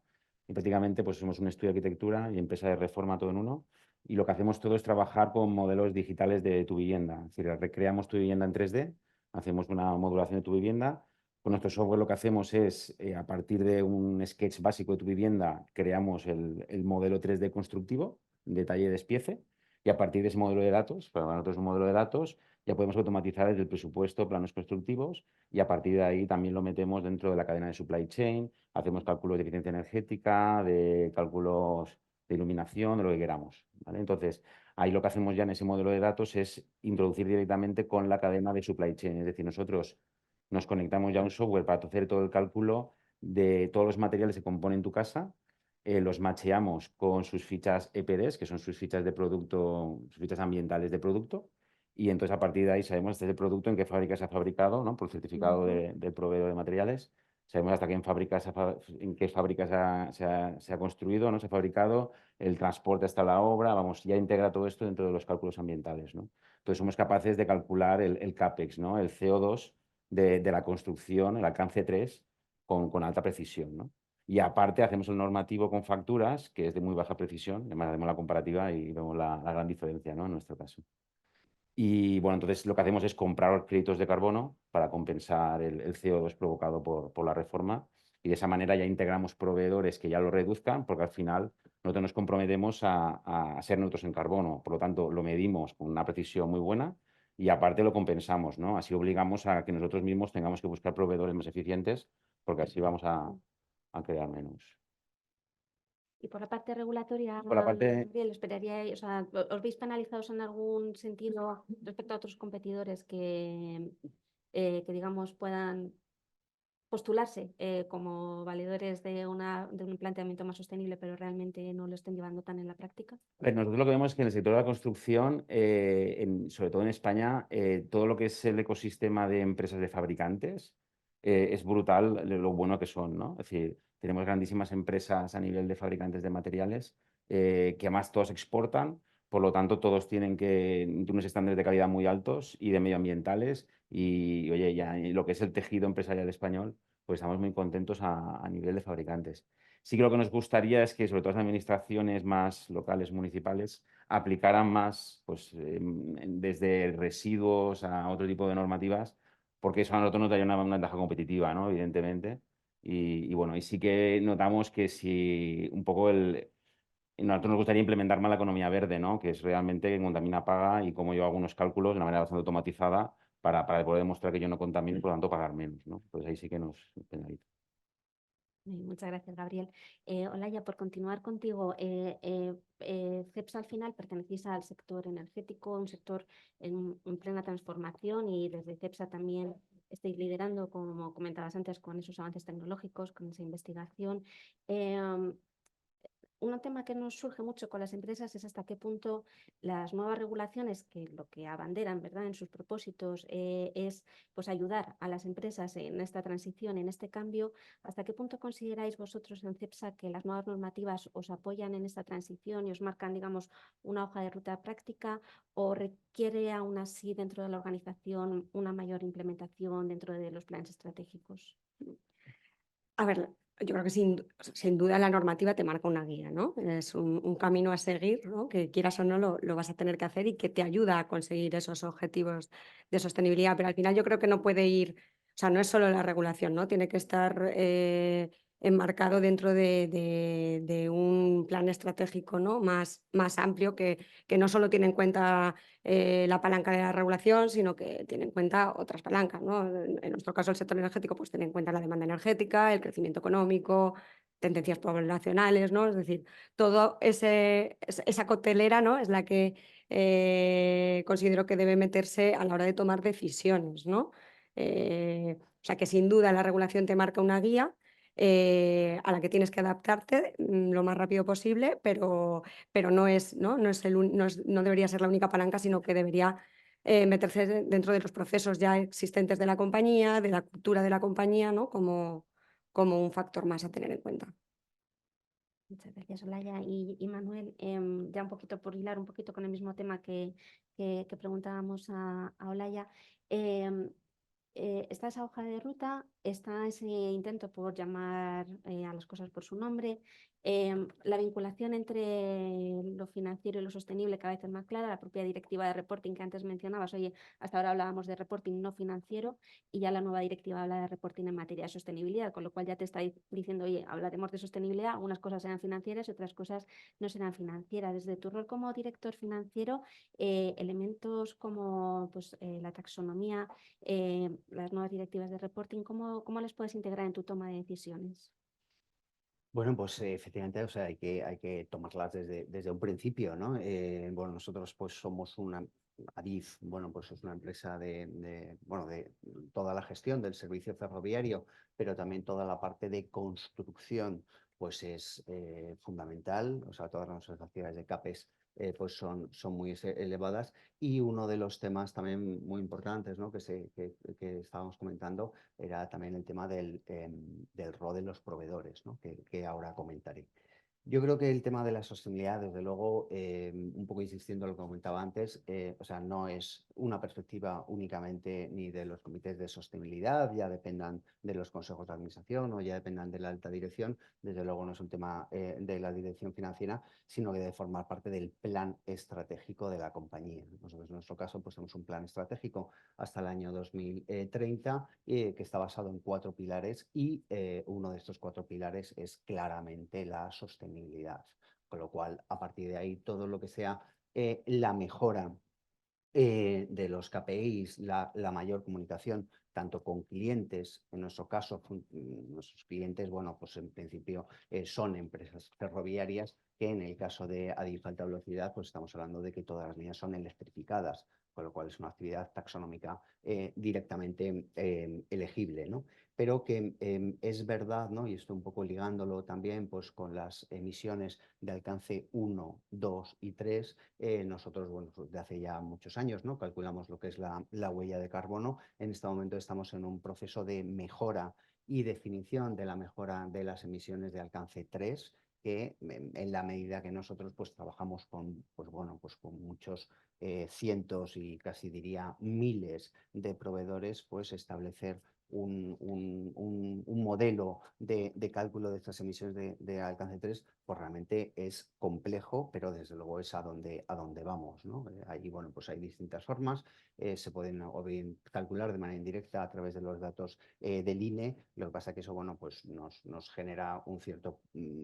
y prácticamente pues somos un estudio de arquitectura y empresa de reforma todo en uno. Y lo que hacemos todo es trabajar con modelos digitales de tu vivienda. Es decir, recreamos tu vivienda en 3D, hacemos una modulación de tu vivienda. Con nuestro software lo que hacemos es, a partir de un sketch básico de tu vivienda, creamos el modelo 3D constructivo, detalle de despiece, y a partir de ese modelo de datos, para nosotros es un modelo de datos, ya podemos automatizar desde el presupuesto planos constructivos y a partir de ahí también lo metemos dentro de la cadena de supply chain, hacemos cálculos de eficiencia energética, de cálculos de iluminación, de lo que queramos, ¿vale? Entonces, ahí lo que hacemos ya en ese modelo de datos es introducir directamente con la cadena de supply chain, es decir, nosotros nos conectamos ya a un software para hacer todo el cálculo de todos los materiales que componen tu casa, los macheamos con sus fichas EPDs, que son sus fichas de producto, sus fichas ambientales de producto, y entonces a partir de ahí sabemos este producto en qué fábrica se ha fabricado, ¿no?, por el certificado del proveedor de materiales. Sabemos hasta en qué fábrica se ha construido, ¿no?, se ha fabricado, el transporte hasta la obra, vamos, ya integra todo esto dentro de los cálculos ambientales, ¿no? Entonces somos capaces de calcular el CAPEX, ¿no?, el CO2 de la construcción, el alcance 3, con alta precisión, ¿no? Y aparte hacemos el normativo con facturas, que es de muy baja precisión, además hacemos la comparativa y vemos la gran diferencia, ¿no?, en nuestro caso. Y bueno, entonces lo que hacemos es comprar créditos de carbono para compensar el CO2 provocado por la reforma y de esa manera ya integramos proveedores que ya lo reduzcan, porque al final nosotros nos comprometemos a ser neutros en carbono. Por lo tanto, lo medimos con una precisión muy buena y aparte lo compensamos, ¿no? Así obligamos a que nosotros mismos tengamos que buscar proveedores más eficientes porque así vamos a crear menos. Y por la parte regulatoria, Por la parte- Gabriel, esperaría, o sea, ¿os veis penalizados en algún sentido respecto a otros competidores que digamos, puedan postularse como valedores de un planteamiento más sostenible, pero realmente no lo estén llevando tan en la práctica? A ver, nosotros lo que vemos es que en el sector de la construcción, sobre todo en España, todo lo que es el ecosistema de empresas de fabricantes es brutal lo bueno que son, ¿no? Es decir, tenemos grandísimas empresas a nivel de fabricantes de materiales que además todos exportan, por lo tanto todos tienen unos estándares de calidad muy altos y de medioambientales y, oye, ya en lo que es el tejido empresarial español, pues estamos muy contentos a nivel de fabricantes. Sí que lo que nos gustaría es que, sobre todo las administraciones más locales, municipales, aplicaran más, pues, desde residuos a otro tipo de normativas, porque eso a nosotros nos daría una ventaja competitiva, ¿no? Evidentemente. Y bueno, y sí que notamos que si un poco nosotros nos gustaría implementar más la economía verde, ¿no? Que es realmente quien contamina paga y como yo hago algunos cálculos de una manera bastante automatizada para poder demostrar que yo no contamino y por lo tanto pagar menos, ¿no? Pues ahí sí que nos penaliza. Muchas gracias, Gabriel. Olaya, por continuar contigo, CEPSA al final pertenecéis al sector energético, un sector en plena transformación y desde CEPSA también estáis liderando, como comentabas antes, con esos avances tecnológicos, con esa investigación. Un tema que nos surge mucho con las empresas es hasta qué punto las nuevas regulaciones, que lo que abanderan, ¿verdad?, en sus propósitos es pues, ayudar a las empresas en esta transición, en este cambio, hasta qué punto consideráis vosotros en CEPSA que las nuevas normativas os apoyan en esta transición y os marcan, digamos, una hoja de ruta práctica o requiere aún así dentro de la organización una mayor implementación dentro de los planes estratégicos? A ver, yo creo que sin duda la normativa te marca una guía, ¿no? Es un camino a seguir, ¿no? Que quieras o no lo vas a tener que hacer y que te ayuda a conseguir esos objetivos de sostenibilidad. Pero al final yo creo que no puede ir, o sea, no es solo la regulación, ¿no? Tiene que estar enmarcado dentro de un plan estratégico, ¿no? Más amplio que no solo tiene en cuenta la palanca de la regulación, sino que tiene en cuenta otras palancas, ¿no? En nuestro caso, el sector energético pues tiene en cuenta la demanda energética, el crecimiento económico, tendencias poblacionales, ¿no? Es decir, todo esa coctelera, ¿no? Es la que considero que debe meterse a la hora de tomar decisiones, ¿no? O sea que sin duda la regulación te marca una guía a la que tienes que adaptarte lo más rápido posible, pero no debería ser la única palanca, sino que debería meterse dentro de los procesos ya existentes de la compañía, de la cultura de la compañía, ¿no? como un factor más a tener en cuenta. Muchas gracias, Olaya. Y Manuel, ya un poquito por hilar un poquito con el mismo tema que preguntábamos a Olaya, está esa hoja de ruta, está ese intento por llamar a las cosas por su nombre, la vinculación entre lo financiero y lo sostenible cada vez es más clara, la propia directiva de reporting que antes mencionabas, oye, hasta ahora hablábamos de reporting no financiero y ya la nueva directiva habla de reporting en materia de sostenibilidad, con lo cual ya te está diciendo, oye, hablaremos de sostenibilidad, algunas cosas serán financieras y otras cosas no serán financieras. Desde tu rol como director financiero, elementos como pues, la taxonomía, las nuevas directivas de reporting, ¿cómo les puedes integrar en tu toma de decisiones? Bueno, pues efectivamente, o sea, hay que tomarlas desde un principio, ¿no? Bueno, nosotros pues somos una Adif, bueno, pues es una empresa de toda la gestión del servicio ferroviario, pero también toda la parte de construcción, pues es fundamental, o sea, todas nuestras actividades de CAPES pues son muy elevadas y uno de los temas también muy importantes, ¿no? que estábamos comentando era también el tema del rol de los proveedores, ¿no? que ahora comentaré. Yo creo que el tema de la sostenibilidad, desde luego, un poco insistiendo en lo que comentaba antes, o sea, no es una perspectiva únicamente ni de los comités de sostenibilidad, ya dependan de los consejos de administración o ya dependan de la alta dirección, desde luego no es un tema de la dirección financiera, sino que debe formar parte del plan estratégico de la compañía. Nosotros en nuestro caso pues tenemos un plan estratégico hasta el año 2030 que está basado en 4 pilares y uno de estos 4 pilares es claramente la sostenibilidad. Con lo cual, a partir de ahí, todo lo que sea la mejora de los KPIs, la mayor comunicación, tanto con clientes, en nuestro caso, nuestros clientes, bueno, pues en principio son empresas ferroviarias, que en el caso de Adif Alta Velocidad, pues estamos hablando de que todas las líneas son electrificadas, con lo cual es una actividad taxonómica directamente elegible, ¿no? Pero que es verdad, ¿no? Y estoy un poco ligándolo también pues, con las emisiones de alcance 1, 2 y 3, nosotros, bueno, desde hace ya muchos años, ¿no? Calculamos lo que es la huella de carbono. En este momento estamos en un proceso de mejora y definición de la mejora de las emisiones de alcance 3, que en la medida que nosotros pues trabajamos con, pues, bueno, pues con muchos cientos y casi diría miles de proveedores, pues establecer un modelo de cálculo de estas emisiones de alcance 3, pues realmente es complejo, pero desde luego es a donde vamos, ¿no? Ahí, bueno, pues hay distintas formas, se pueden o bien calcular de manera indirecta a través de los datos del INE, lo que pasa que eso, bueno, pues nos genera un cierto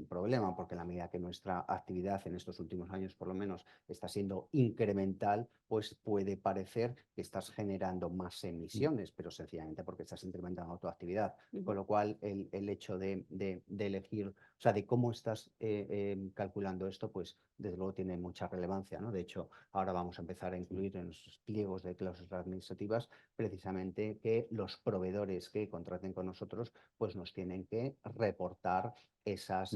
problema, porque en la medida que nuestra actividad en estos últimos años, por lo menos, está siendo incremental, pues puede parecer que estás generando más emisiones, pero sencillamente porque estás incrementando tu actividad. Con lo cual, el hecho de elegir, o sea, de cómo estás calculando esto, pues desde luego tiene mucha relevancia, ¿no? De hecho, ahora vamos a empezar a incluir en nuestros pliegos de cláusulas administrativas precisamente que los proveedores que contraten con nosotros, pues nos tienen que reportar esas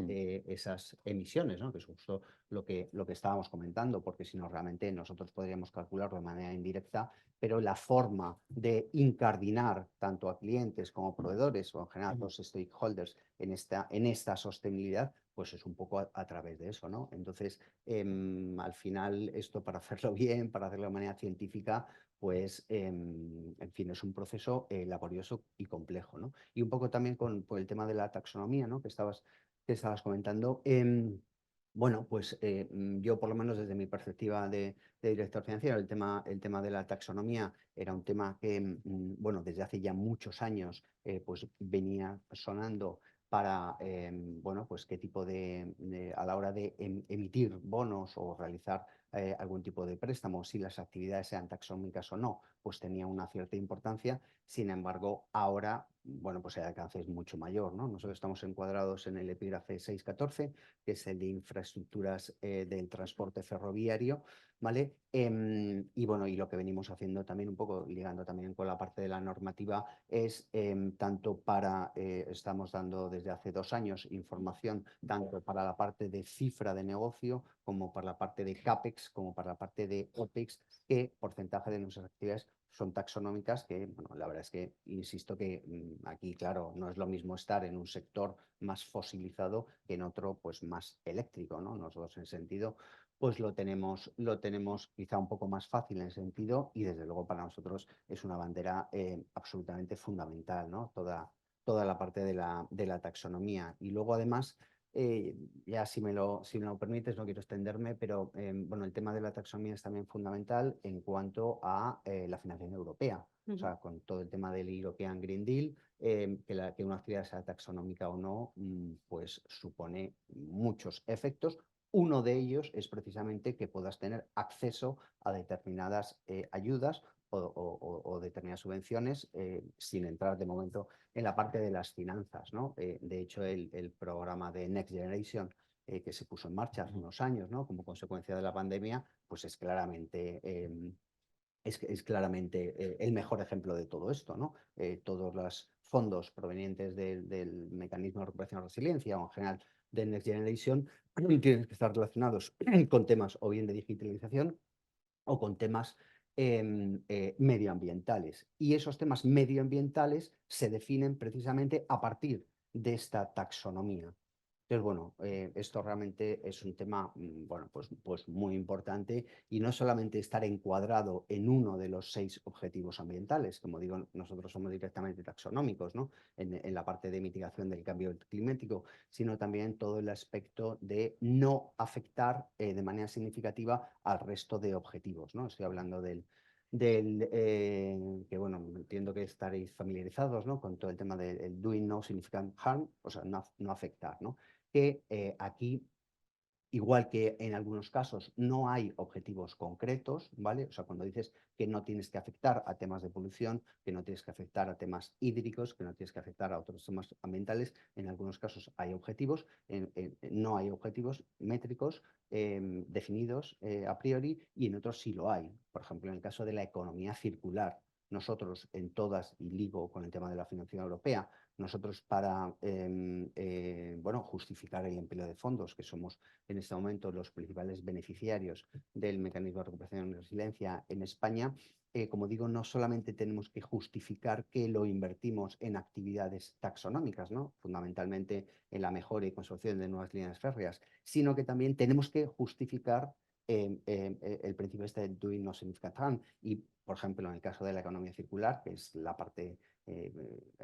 emisiones, ¿no? Que es justo lo que estábamos comentando, porque si no, realmente nosotros podríamos calcularlo de manera indirecta, pero la forma de incardinar tanto a clientes como proveedores o en general a los stakeholders en esta sostenibilidad, pues es un poco a través de eso, ¿no? Entonces, al final, esto para hacerlo bien, para hacerlo de manera científica, pues, en fin, es un proceso laborioso y complejo, ¿no? Y un poco también por el tema de la taxonomía, ¿no? Que estabas comentando. Bueno, pues yo por lo menos desde mi perspectiva de director financiero, el tema de la taxonomía era un tema que, bueno, desde hace ya muchos años pues venía sonando para, bueno, pues qué tipo a la hora de emitir bonos o realizar algún tipo de préstamo, si las actividades sean taxonómicas o no, pues tenía una cierta importancia. Sin embargo, ahora, bueno, pues el alcance es mucho mayor, ¿no? Nosotros estamos encuadrados en el epígrafe 614, que es el de infraestructuras del transporte ferroviario, ¿vale? Y bueno, y lo que venimos haciendo también un poco, ligando también con la parte de la normativa, es tanto para, estamos dando desde hace 2 años información, tanto para la parte de cifra de negocio, como para la parte de CAPEX, como para la parte de OPEX, qué porcentaje de nuestras actividades son taxonómicas, que bueno, la verdad es que insisto que aquí, claro, no es lo mismo estar en un sector más fosilizado que en otro pues más eléctrico, ¿no? Nosotros en ese sentido pues lo tenemos quizá un poco más fácil en ese sentido y desde luego para nosotros es una bandera absolutamente fundamental, ¿no? Toda la parte de la taxonomía. Y luego además, ya si me lo permites, no quiero extenderme, pero bueno, el tema de la taxonomía es también fundamental en cuanto a la financiación europea. O sea, con todo el tema del European Green Deal, que una actividad sea taxonómica o no, pues supone muchos efectos. Uno de ellos es precisamente que puedas tener acceso a determinadas ayudas o determinadas subvenciones sin entrar de momento en la parte de las finanzas, ¿no? De hecho, el programa de Next Generation que se puso en marcha hace unos años, ¿no? Como consecuencia de la pandemia, pues es claramente el mejor ejemplo de todo esto, ¿no? Todos los fondos provenientes del mecanismo de recuperación y resiliencia o en general del Next Generation tienen que estar relacionados con temas o bien de digitalización o con temas medioambientales. Y esos temas medioambientales se definen precisamente a partir de esta taxonomía. Entonces, bueno, esto realmente es un tema, bueno, pues muy importante y no solamente estar encuadrado en uno de los 6 objetivos ambientales, como digo, nosotros somos directamente taxonómicos, ¿no? En la parte de mitigación del cambio climático, sino también todo el aspecto de no afectar de manera significativa al resto de objetivos, ¿no? Estoy hablando que bueno, entiendo que estaréis familiarizados, ¿no? Con todo el tema del doing no significant harm, o sea, no afectar, ¿no? Que aquí Igual que en algunos casos no hay objetivos concretos, ¿vale? O sea, cuando dices que no tienes que afectar a temas de polución, que no tienes que afectar a temas hídricos, que no tienes que afectar a otros temas ambientales, en algunos casos hay objetivos, no hay objetivos métricos definidos a priori y en otros sí lo hay. Por ejemplo, en el caso de la economía circular, nosotros en todas, y ligo con el tema de la financiación europea, nosotros para bueno, justificar el empleo de fondos, que somos en este momento los principales beneficiarios del mecanismo de recuperación y resiliencia en España, como digo, no solamente tenemos que justificar que lo invertimos en actividades taxonómicas, ¿no? Fundamentalmente en la mejora y construcción de nuevas líneas férreas, sino que también tenemos que justificar el principio este de doing no significant harm. Y, por ejemplo, en el caso de la economía circular, que es la parte,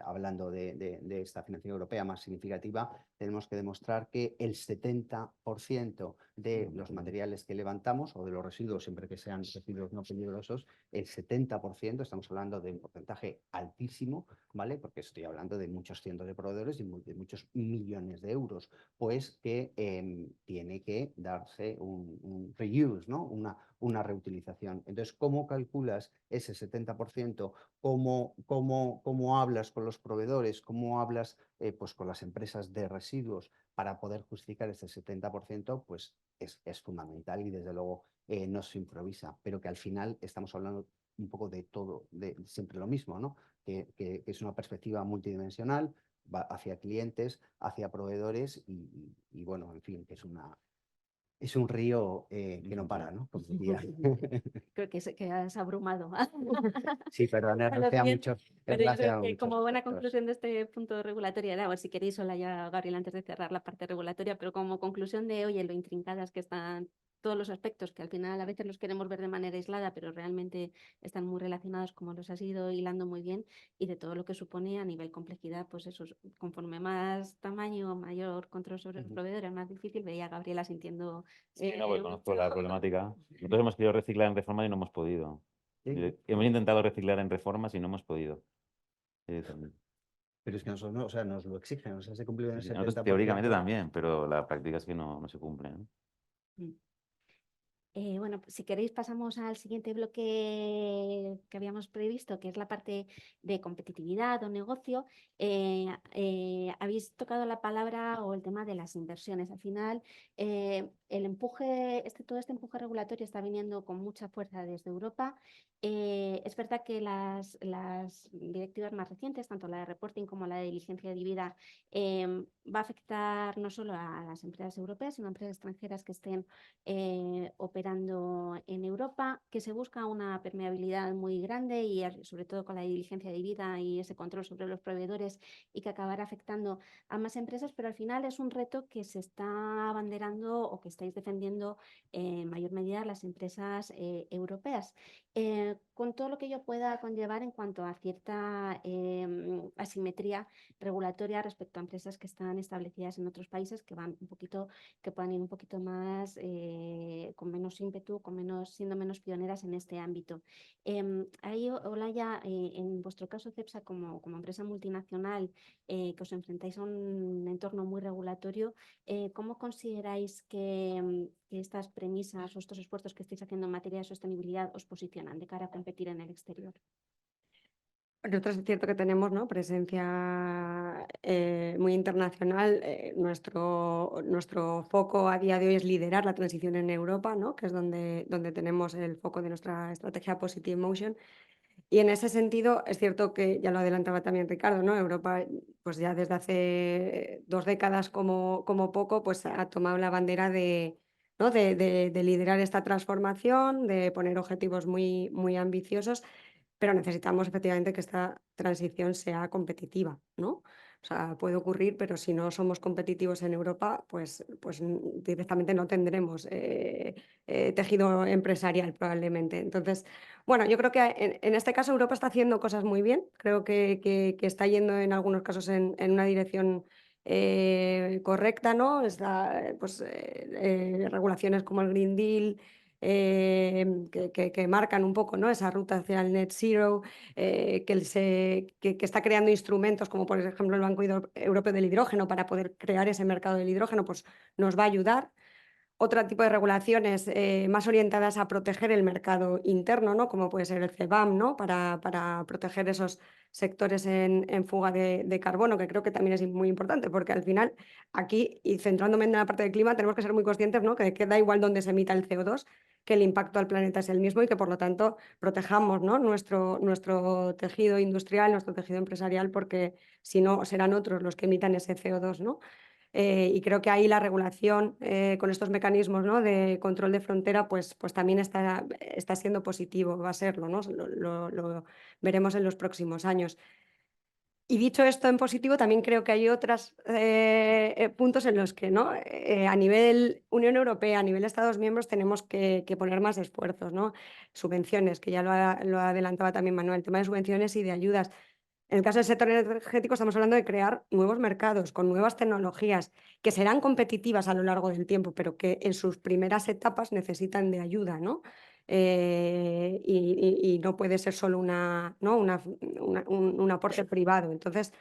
hablando de esta financiación europea más significativa, tenemos que demostrar que el 70% de los materiales que levantamos, o de los residuos, siempre que sean residuos no peligrosos, el 70%, estamos hablando de un porcentaje altísimo, ¿vale? Porque estoy hablando de muchos cientos de proveedores y de muchos millones de euros, pues que tiene que darse un reuse, ¿no? Una reutilización. Entonces, ¿cómo calculas ese 70%? ¿Cómo hablas con los proveedores? ¿Cómo hablas pues con las empresas de residuos para poder justificar ese 70%? Pues es fundamental y desde luego no se improvisa, pero que al final estamos hablando un poco de todo, de siempre lo mismo, ¿no? Que es una perspectiva multidimensional, va hacia clientes, hacia proveedores y bueno, en fin, que es un río que no para, ¿no? Como diría. Creo que has abrumado. Sí, perdón, he A los relacionado bien, mucho. pero yo creo que muchos como buena aspectos. conclusión de este punto regulatorio, a ver si queréis hablar ya, Gabriel, antes de cerrar la parte regulatoria, pero como conclusión de, oye, lo intrincadas que están todos los aspectos, que al final a veces los queremos ver de manera aislada, pero realmente están muy relacionados, como los has ido hilando muy bien, y de todo lo que supone a nivel complejidad, pues eso, conforme más tamaño, mayor control sobre los proveedores, más difícil. Veía a Gabriela sintiendo... Sí, no, pues conozco la mucho- problemática. Nosotros hemos querido reciclar en reforma y no hemos podido. Sí. Hemos intentado reciclar en reformas y no hemos podido. Pero es que nosotros no, o sea, nos lo exigen, o sea, se cumple en el Nosotros 70%. teóricamente también, pero la práctica es que no se cumple, ¿no? Mm. Bueno, pues si queréis pasamos al siguiente bloque que habíamos previsto, que es la parte de competitividad o negocio. Habéis tocado la palabra o el tema de las inversiones. Al final, el empuje, todo este empuje regulatorio está viniendo con mucha fuerza desde Europa. Es verdad que las directivas más recientes, tanto la de reporting como la de diligencia de vida, va a afectar no solo a las empresas europeas, sino a empresas extranjeras que estén operando en Europa, que se busca una permeabilidad muy grande y sobre todo con la diligencia de vida y ese control sobre los proveedores y que acabará afectando a más empresas, pero al final es un reto que se está abanderando o que estáis defendiendo en mayor medida las empresas europeas. Con todo lo que ello pueda conllevar en cuanto a cierta asimetría regulatoria respecto a empresas que están establecidas en otros países que puedan ir un poquito más con menos ímpetu, siendo menos pioneras en este ámbito. Ahí, Olaya, en vuestro caso, CEPSA, como empresa multinacional que os enfrentáis a un entorno muy regulatorio, ¿cómo consideráis que estas premisas o estos esfuerzos que estáis haciendo en materia de sostenibilidad os posicionan de cara a competir en el exterior? Nosotros es cierto que tenemos, ¿no?, presencia muy internacional. Nuestro foco a día de hoy es liderar la transición en Europa, ¿no?, que es donde tenemos el foco de nuestra estrategia Positive Motion. Y en ese sentido es cierto que, ya lo adelantaba también Ricardo, ¿no?, Europa pues ya desde hace 2 décadas como poco pues ha tomado la bandera de liderar esta transformación, de poner objetivos muy, muy ambiciosos, pero necesitamos efectivamente que esta transición sea competitiva, ¿no? O sea, puede ocurrir, pero si no somos competitivos en Europa, pues directamente no tendremos tejido empresarial probablemente. Entonces, bueno, yo creo que en este caso Europa está haciendo cosas muy bien. Creo que está yendo en algunos casos en una dirección correcta, ¿no? Pues, regulaciones como el Green Deal, que marcan un poco, ¿no?, esa ruta hacia el net zero, que está creando instrumentos como por ejemplo el Banco Europeo del Hidrógeno para poder crear ese mercado del hidrógeno, pues nos va a ayudar. otro tipo de regulaciones más orientadas a proteger el mercado interno, ¿no? Como puede ser el CBAM, ¿no? Para proteger esos sectores en fuga de carbono, que creo que también es muy importante, porque al final aquí, y centrándome en la parte del clima, tenemos que ser muy conscientes, ¿no? Que da igual dónde se emita el CO2, que el impacto al planeta es el mismo y que por lo tanto protejamos, ¿no? nuestro tejido industrial, nuestro tejido empresarial, porque si no serán otros los que emitan ese CO2, ¿no? Y creo que ahí la regulación con estos mecanismos, ¿no? de control de frontera pues también está siendo positivo, va a serlo, ¿no? Lo veremos en los próximos años. Y dicho esto en positivo, también creo que hay otros puntos en los que, ¿no? A nivel Unión Europea, a nivel Estados miembros, tenemos que poner más esfuerzos, ¿no? Subvenciones, que ya lo adelantaba también Manuel, el tema de subvenciones y de ayudas. En el caso del sector energético estamos hablando de crear nuevos mercados con nuevas tecnologías que serán competitivas a lo largo del tiempo, pero que en sus primeras etapas necesitan de ayuda, ¿no? Y no puede ser solo ¿no? un aporte privado. Entonces,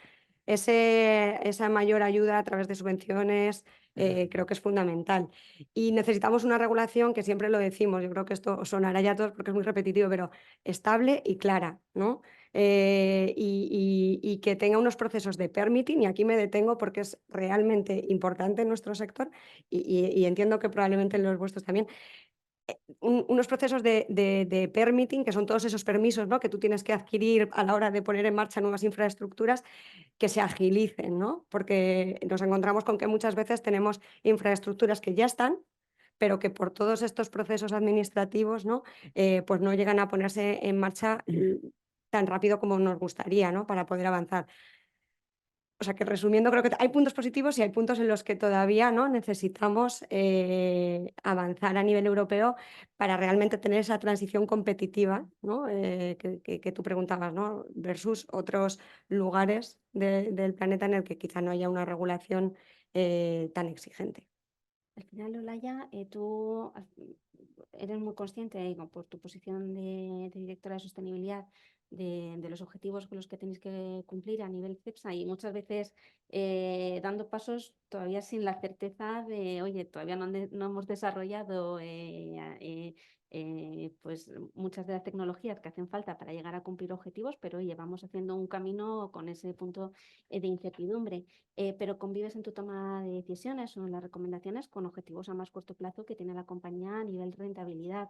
esa mayor ayuda a través de subvenciones creo que es fundamental. Y necesitamos una regulación que siempre lo decimos, yo creo que esto sonará ya a todos porque es muy repetitivo, pero estable y clara, ¿no? Y que tenga unos procesos de permitting, y aquí me detengo porque es realmente importante en nuestro sector y entiendo que probablemente en los vuestros también, unos procesos de permitting, que son todos esos permisos, ¿no? que tú tienes que adquirir a la hora de poner en marcha nuevas infraestructuras, que se agilicen, ¿no? Porque nos encontramos con que muchas veces tenemos infraestructuras que ya están, pero que por todos estos procesos administrativos, ¿no? Pues no llegan a ponerse en marcha tan rápido como nos gustaría, ¿no? Para poder avanzar. O sea que resumiendo, creo que hay puntos positivos y hay puntos en los que todavía, ¿no? necesitamos avanzar a nivel europeo para realmente tener esa transición competitiva, ¿no? que tú preguntabas, ¿no? Versus otros lugares del planeta en el que quizá no haya una regulación tan exigente. Al final, Olaya, tú eres muy consciente por tu posición de directora de sostenibilidad de los objetivos con los que tenéis que cumplir a nivel CEPSA, y muchas veces dando pasos todavía sin la certeza de, oye, todavía no hemos desarrollado pues muchas de las tecnologías que hacen falta para llegar a cumplir objetivos, pero oye, vamos haciendo un camino con ese punto de incertidumbre. Pero convives en tu toma de decisiones o en las recomendaciones con objetivos a más corto plazo que tiene la compañía a nivel rentabilidad.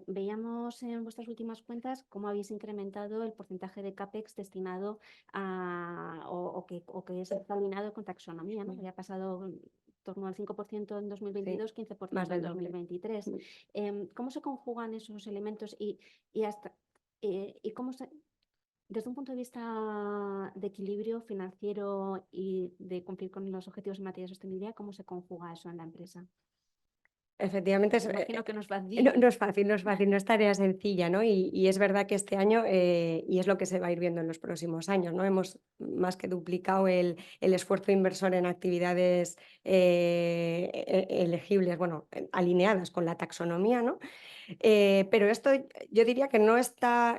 Veíamos en vuestras últimas cuentas cómo habéis incrementado el porcentaje de CAPEX destinado o que está alineado con taxonomía, ¿no? Había pasado en torno al 5% en 2022, sí, 15% más del en 2023. ¿Cómo se conjugan esos elementos y cómo desde un punto de vista de equilibrio financiero y de cumplir con los objetivos en materia de sostenibilidad, cómo se conjuga eso en la empresa? Efectivamente, Imagino que no es fácil. No es fácil, no es tarea sencilla, ¿no? Y es verdad que este año, y es lo que se va a ir viendo en los próximos años, ¿no? Hemos más que duplicado el esfuerzo inversor en actividades elegibles, bueno, alineadas con la taxonomía, ¿no? Pero esto yo diría que no afecta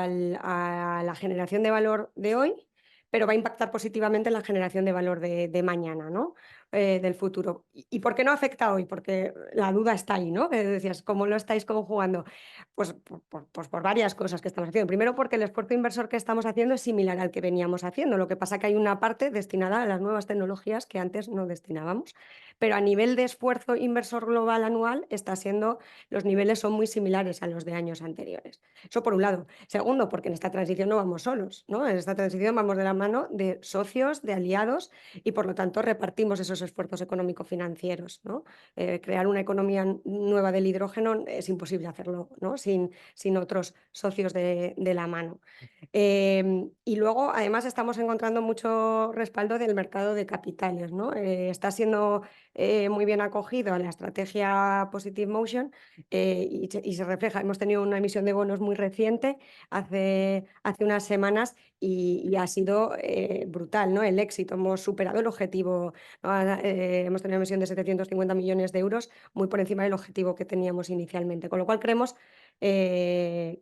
a la generación de valor de hoy, pero va a impactar positivamente en la generación de valor de mañana, ¿no? Del futuro. ¿Y por qué no afecta hoy? Porque la duda está ahí, ¿no? Que decías, ¿cómo lo estáis conjugando? Pues por varias cosas que estamos haciendo. Primero, porque el esfuerzo inversor que estamos haciendo es similar al que veníamos haciendo. Lo que pasa es que hay una parte destinada a las nuevas tecnologías que antes no destinábamos. Pero a nivel de esfuerzo inversor global anual, los niveles son muy similares a los de años anteriores. Eso por un lado. Segundo, porque en esta transición no vamos solos, ¿no? En esta transición vamos de la mano de socios, de aliados, y por lo tanto repartimos esos esfuerzos económico-financieros, ¿no? Crear una economía nueva del hidrógeno es imposible hacerlo, ¿no? sin otros socios de la mano. Y luego, además, estamos encontrando mucho respaldo del mercado de capitales, ¿no? Está siendo muy bien acogido a la estrategia Positive Motion y se refleja. Hemos tenido una emisión de bonos muy reciente, hace unas semanas, y ha sido brutal, ¿no? El éxito. Hemos superado el objetivo, ¿no? Hemos tenido una emisión de 750 millones de euros, muy por encima del objetivo que teníamos inicialmente. Con lo cual creemos que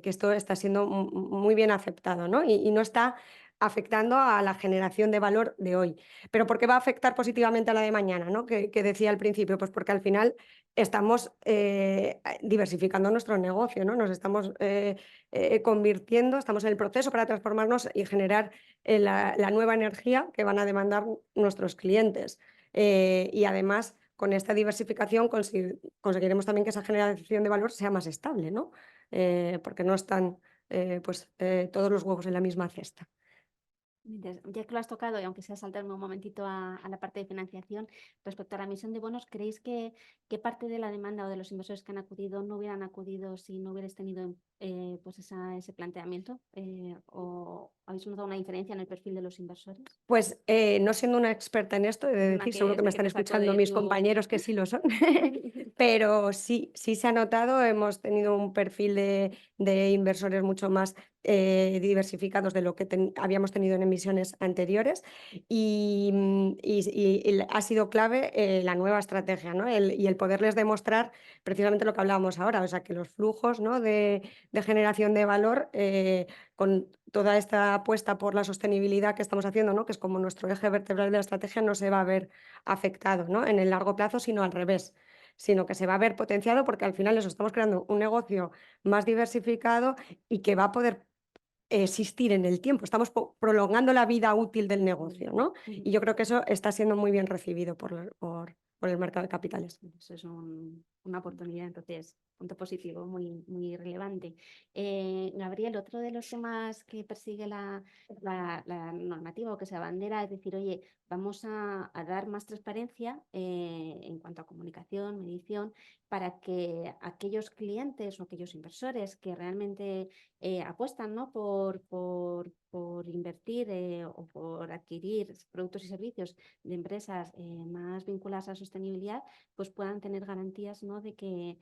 esto está siendo muy bien aceptado, ¿no? Y no está afectando a la generación de valor de hoy. Pero ¿por qué va a afectar positivamente a la de mañana, ¿no? Que decía al principio, pues porque al final estamos diversificando nuestro negocio, ¿no? Nos estamos convirtiendo, estamos en el proceso para transformarnos y generar la nueva energía que van a demandar nuestros clientes. Y además, con esta diversificación conseguiremos también que esa generación de valor sea más estable, ¿no? Porque no están todos los huevos en la misma cesta. Ya que lo has tocado, y aunque sea saltarme un momentito a la parte de financiación, respecto a la emisión de bonos, ¿creéis que parte de la demanda o de los inversores que han acudido no hubieran acudido si no hubierais tenido pues ese planteamiento? ¿O habéis notado una diferencia en el perfil de los inversores? Pues no siendo una experta en esto, he de decir, seguro que me están escuchando mis compañeros que sí lo son, pero sí se ha notado, hemos tenido un perfil de inversores mucho más diversificados de lo que habíamos tenido en emisiones anteriores y ha sido clave la nueva estrategia, ¿no? Y el poderles demostrar precisamente lo que hablábamos ahora, o sea, que los flujos, ¿no? de generación de valor con toda esta apuesta por la sostenibilidad que estamos haciendo, ¿no? Que es como nuestro eje vertebral de la estrategia, no se va a ver afectado, ¿no? En el largo plazo, sino al revés, sino que se va a ver potenciado porque al final eso, estamos creando un negocio más diversificado y que va a poder existir en el tiempo. Estamos prolongando la vida útil del negocio, ¿no? Y yo creo que eso está siendo muy bien recibido por el mercado de capitales. Eso es una oportunidad, entonces, punto positivo muy relevante. Gabriel, otro de los temas que persigue la normativa o que se abandera es decir, oye, vamos a dar más transparencia en cuanto a comunicación, medición, para que aquellos clientes o aquellos inversores que realmente apuestan, ¿no? por invertir o por adquirir productos y servicios de empresas más vinculadas a la sostenibilidad, pues puedan tener garantías, ¿no? de que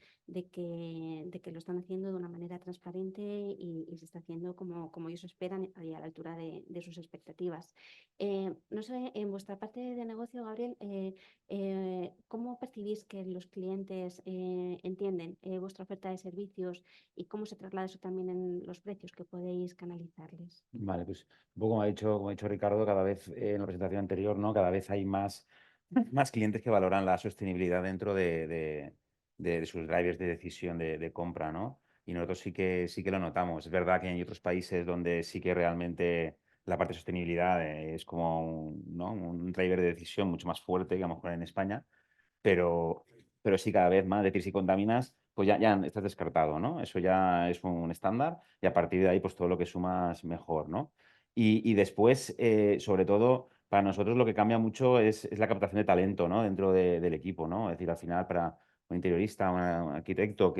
lo están haciendo de una manera transparente y se está haciendo como ellos esperan y a la altura de sus expectativas. No sé, en vuestra parte de negocio, Gabriel, ¿cómo percibís que los clientes entienden vuestra oferta de servicios y cómo se traslada eso también en los precios que podéis canalizarles? Vale, pues un poco como ha dicho Ricardo, cada vez en la presentación anterior, ¿no? Cada vez hay más clientes que valoran la sostenibilidad dentro de sus drivers de decisión de compra, ¿no? Y nosotros sí que lo notamos. Es verdad que hay otros países donde sí que realmente la parte de sostenibilidad es como un driver de decisión mucho más fuerte que a lo mejor en España, pero sí cada vez más. Es decir, si contaminas, pues ya estás descartado, ¿no? Eso ya es un estándar y a partir de ahí, pues todo lo que sumas mejor, ¿no? Y después, sobre todo, para nosotros lo que cambia mucho es la captación de talento, ¿no? Dentro del equipo, ¿no? Es decir, al final, para un interiorista, un arquitecto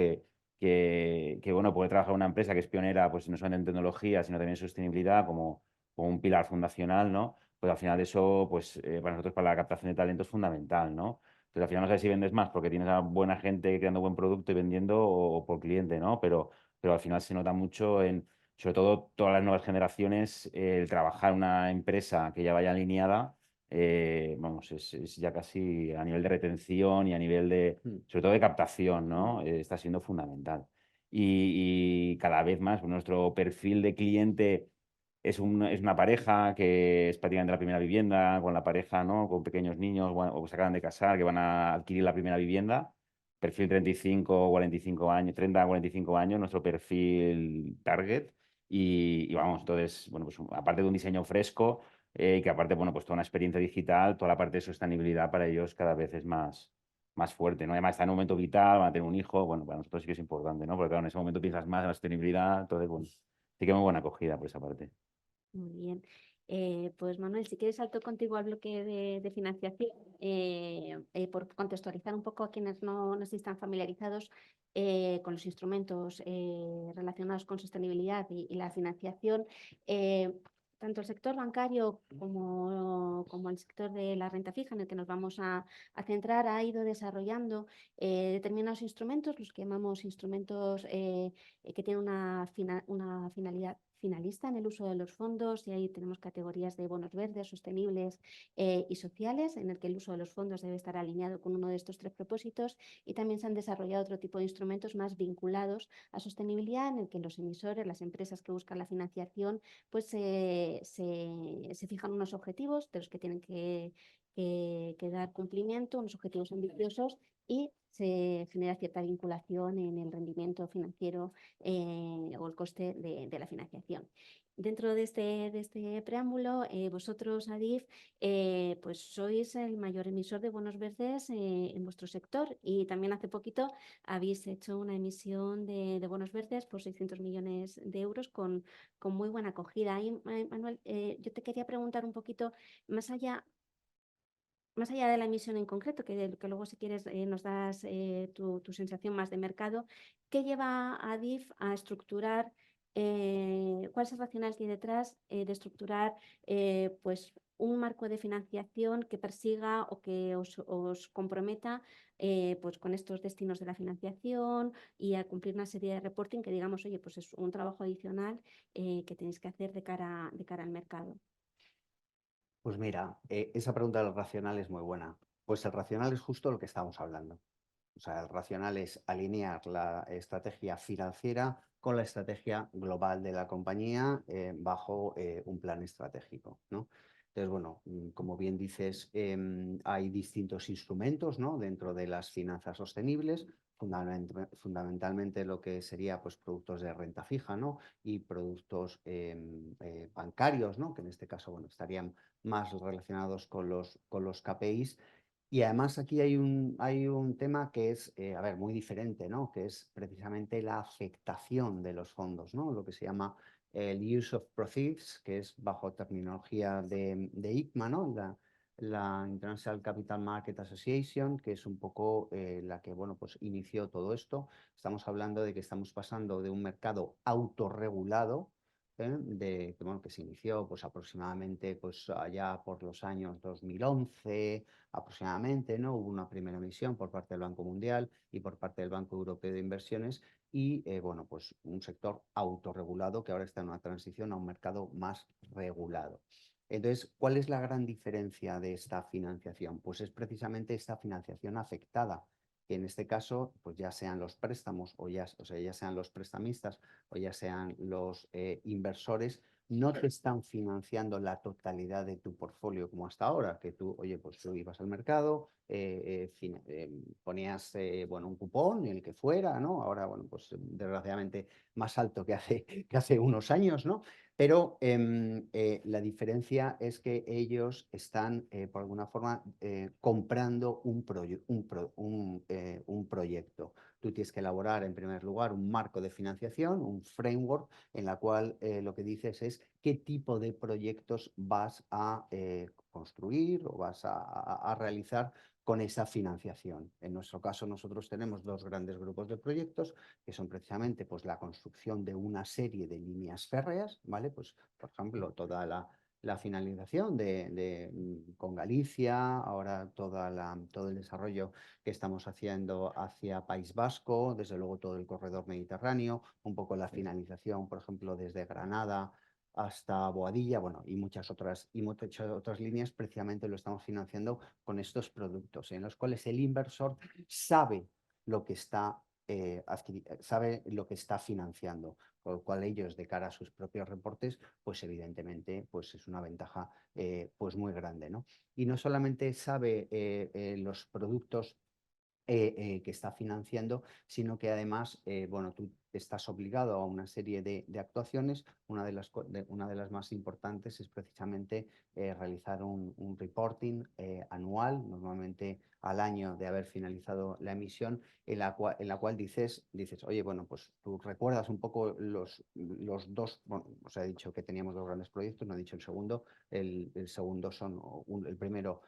bueno, puede trabajar en una empresa que es pionera, pues no solamente en tecnología, sino también en sostenibilidad, como un pilar fundacional, ¿no? Pues al final eso, pues para nosotros, para la captación de talento es fundamental, ¿no? Entonces, al final no sabes si vendes más porque tienes a buena gente creando buen producto y vendiendo o por cliente, ¿no? Pero al final se nota mucho sobre todo todas las nuevas generaciones, el trabajar en una empresa que ya vaya alineada, vamos, es ya casi a nivel de retención y a nivel sobre todo de captación, ¿no? Está siendo fundamental. Y cada vez más, pues, nuestro perfil de cliente es una pareja que es prácticamente la primera vivienda, con la pareja, ¿no? Con pequeños niños o que se acaban de casar, que van a adquirir la primera vivienda. Perfil 35 o 45 años, 30 a 45 años, nuestro perfil target. Y vamos, entonces, bueno, pues aparte de un diseño fresco, que aparte, bueno, pues toda una experiencia digital, toda la parte de sostenibilidad para ellos cada vez es más fuerte, ¿no? Además, está en un momento vital, van a tener un hijo, bueno, para nosotros sí que es importante, ¿no? Porque claro, en ese momento piensas más en la sostenibilidad, entonces, bueno, sí que muy buena acogida por esa parte. Muy bien. Pues Manuel, si quieres salto contigo al bloque de financiación, por contextualizar un poco a quienes no están familiarizados con los instrumentos relacionados con sostenibilidad y la financiación. Tanto el sector bancario como el sector de la renta fija, en el que nos vamos a centrar, ha ido desarrollando determinados instrumentos, los que llamamos instrumentos que tienen una finalidad finalista en el uso de los fondos y ahí tenemos categorías de bonos verdes, sostenibles y sociales, en el que el uso de los fondos debe estar alineado con uno de estos tres propósitos, y también se han desarrollado otro tipo de instrumentos más vinculados a sostenibilidad, en el que los emisores, las empresas que buscan la financiación, pues se fijan unos objetivos de los que tienen que dar cumplimiento, unos objetivos ambiciosos, y se genera cierta vinculación en el rendimiento financiero o el coste de la financiación. Dentro de este preámbulo, vosotros, Adif, pues sois el mayor emisor de bonos verdes en vuestro sector, y también hace poquito habéis hecho una emisión de bonos verdes por 600 millones de euros con muy buena acogida. Ahí, Manuel, yo te quería preguntar un poquito, más allá de la emisión en concreto, que luego si quieres nos das tu sensación más de mercado, ¿qué lleva a Adif a estructurar, cuál es el racional que hay detrás de estructurar pues un marco de financiación que persiga o que os comprometa pues con estos destinos de la financiación y a cumplir una serie de reporting que digamos, oye, pues es un trabajo adicional que tenéis que hacer de cara al mercado? Pues mira, esa pregunta del racional es muy buena. Pues el racional es justo lo que estamos hablando. O sea, el racional es alinear la estrategia financiera con la estrategia global de la compañía bajo un plan estratégico, ¿no? Entonces, bueno, como bien dices, hay distintos instrumentos, ¿no?, dentro de las finanzas sostenibles, fundamentalmente lo que sería pues, productos de renta fija, ¿no?, y productos bancarios, ¿no?, que en este caso bueno, estarían más relacionados con los KPIs. Y además aquí hay un tema que es, a ver, muy diferente, ¿no?, que es precisamente la afectación de los fondos, ¿no?, lo que se llama el use of proceeds, que es bajo terminología de ICMA, ¿no?, la International Capital Market Association, que es un poco la que bueno, pues inició todo esto. Estamos hablando de que estamos pasando de un mercado autorregulado, que se inició pues, aproximadamente pues, allá por los años 2011 aproximadamente, ¿no? Hubo una primera emisión por parte del Banco Mundial y por parte del Banco Europeo de Inversiones y bueno, pues un sector autorregulado que ahora está en una transición a un mercado más regulado. Entonces, ¿cuál es la gran diferencia de esta financiación? Pues es precisamente esta financiación afectada, que en este caso, pues ya sean los préstamos o sea, ya sean los prestamistas o ya sean los inversores, no te están financiando la totalidad de tu portfolio como hasta ahora, que tú, oye, pues tú ibas al mercado, ponías bueno, un cupón, el que fuera, ¿no? Ahora, bueno, pues desgraciadamente más alto que hace unos años, ¿no? Pero la diferencia es que ellos están, por alguna forma, comprando un proyecto. Tú tienes que elaborar, en primer lugar, un marco de financiación, un framework, en la cual lo que dices es qué tipo de proyectos vas a construir o vas a realizar con esa financiación. En nuestro caso, nosotros tenemos dos grandes grupos de proyectos, que son precisamente pues, la construcción de una serie de líneas férreas, ¿vale? Pues, por ejemplo, toda la finalización con Galicia, ahora todo el desarrollo que estamos haciendo hacia País Vasco, desde luego todo el corredor mediterráneo, un poco la finalización, por ejemplo, desde Granada hasta Boadilla, bueno, y muchas otras líneas, precisamente lo estamos financiando con estos productos, en los cuales el inversor sabe lo que está sabe lo que está financiando, con lo cual ellos, de cara a sus propios reportes, pues evidentemente pues es una ventaja pues muy grande, ¿no? Y no solamente sabe los productos que está financiando, sino que además, bueno, tú estás obligado a una serie de actuaciones. Una de las más importantes es precisamente realizar un reporting anual, normalmente al año de haber finalizado la emisión, en la cual dices, oye, bueno, pues tú recuerdas un poco los dos, bueno, os he dicho que teníamos dos grandes proyectos, no he dicho el segundo. El segundo el primero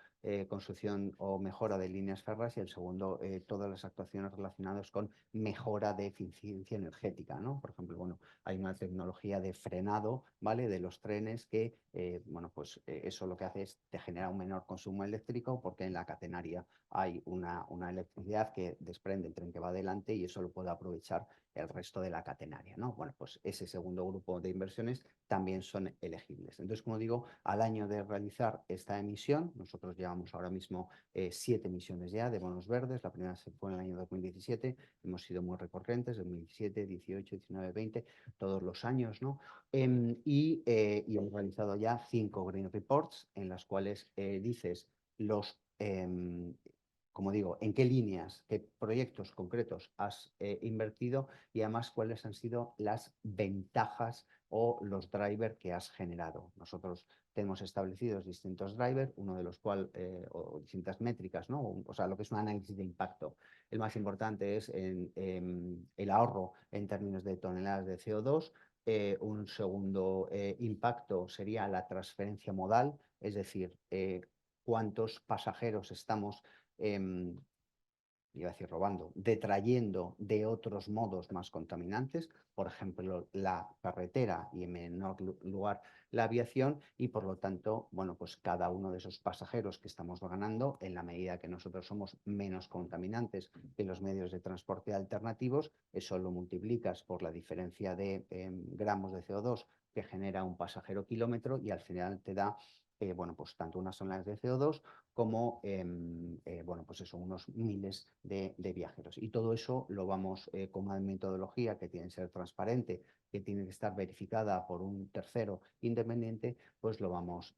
construcción o mejora de líneas férreas, y el segundo, todas las actuaciones relacionadas con mejora de eficiencia energética, ¿no? Por ejemplo, bueno, hay una tecnología de frenado, ¿vale? De los trenes que, bueno, pues eso lo que hace es te genera un menor consumo eléctrico, porque en la catenaria hay una electricidad que desprende el tren que va adelante, y eso lo puede aprovechar el resto de la catenaria, ¿no? Bueno, pues ese segundo grupo de inversiones también son elegibles. Entonces, como digo, al año de realizar esta emisión, nosotros llevamos ahora mismo 7 emisiones ya de bonos verdes. La primera se fue en el año 2017, hemos sido muy recurrentes, 2017, 18, 19, 20, todos los años, ¿no? Y hemos realizado ya 5 Green Reports, en las cuales dices los como digo, en qué líneas, qué proyectos concretos has invertido, y además cuáles han sido las ventajas o los drivers que has generado. Nosotros tenemos establecidos distintos drivers, uno de los cuales, o distintas métricas, ¿no? O sea, lo que es un análisis de impacto. El más importante es el ahorro en términos de toneladas de CO2. Un segundo impacto sería la transferencia modal, es decir, cuántos pasajeros estamos iba a decir robando, detrayendo de otros modos más contaminantes, por ejemplo, la carretera, y en menor lugar la aviación, y por lo tanto, bueno, pues cada uno de esos pasajeros que estamos ganando, en la medida que nosotros somos menos contaminantes que los medios de transporte alternativos, eso lo multiplicas por la diferencia de gramos de CO2 que genera un pasajero kilómetro, y al final te da bueno, pues tanto unas toneladas de CO2 como bueno, pues eso, unos miles de viajeros. Y todo eso lo vamos con una metodología que tiene que ser transparente, que tiene que estar verificada por un tercero independiente, pues lo vamos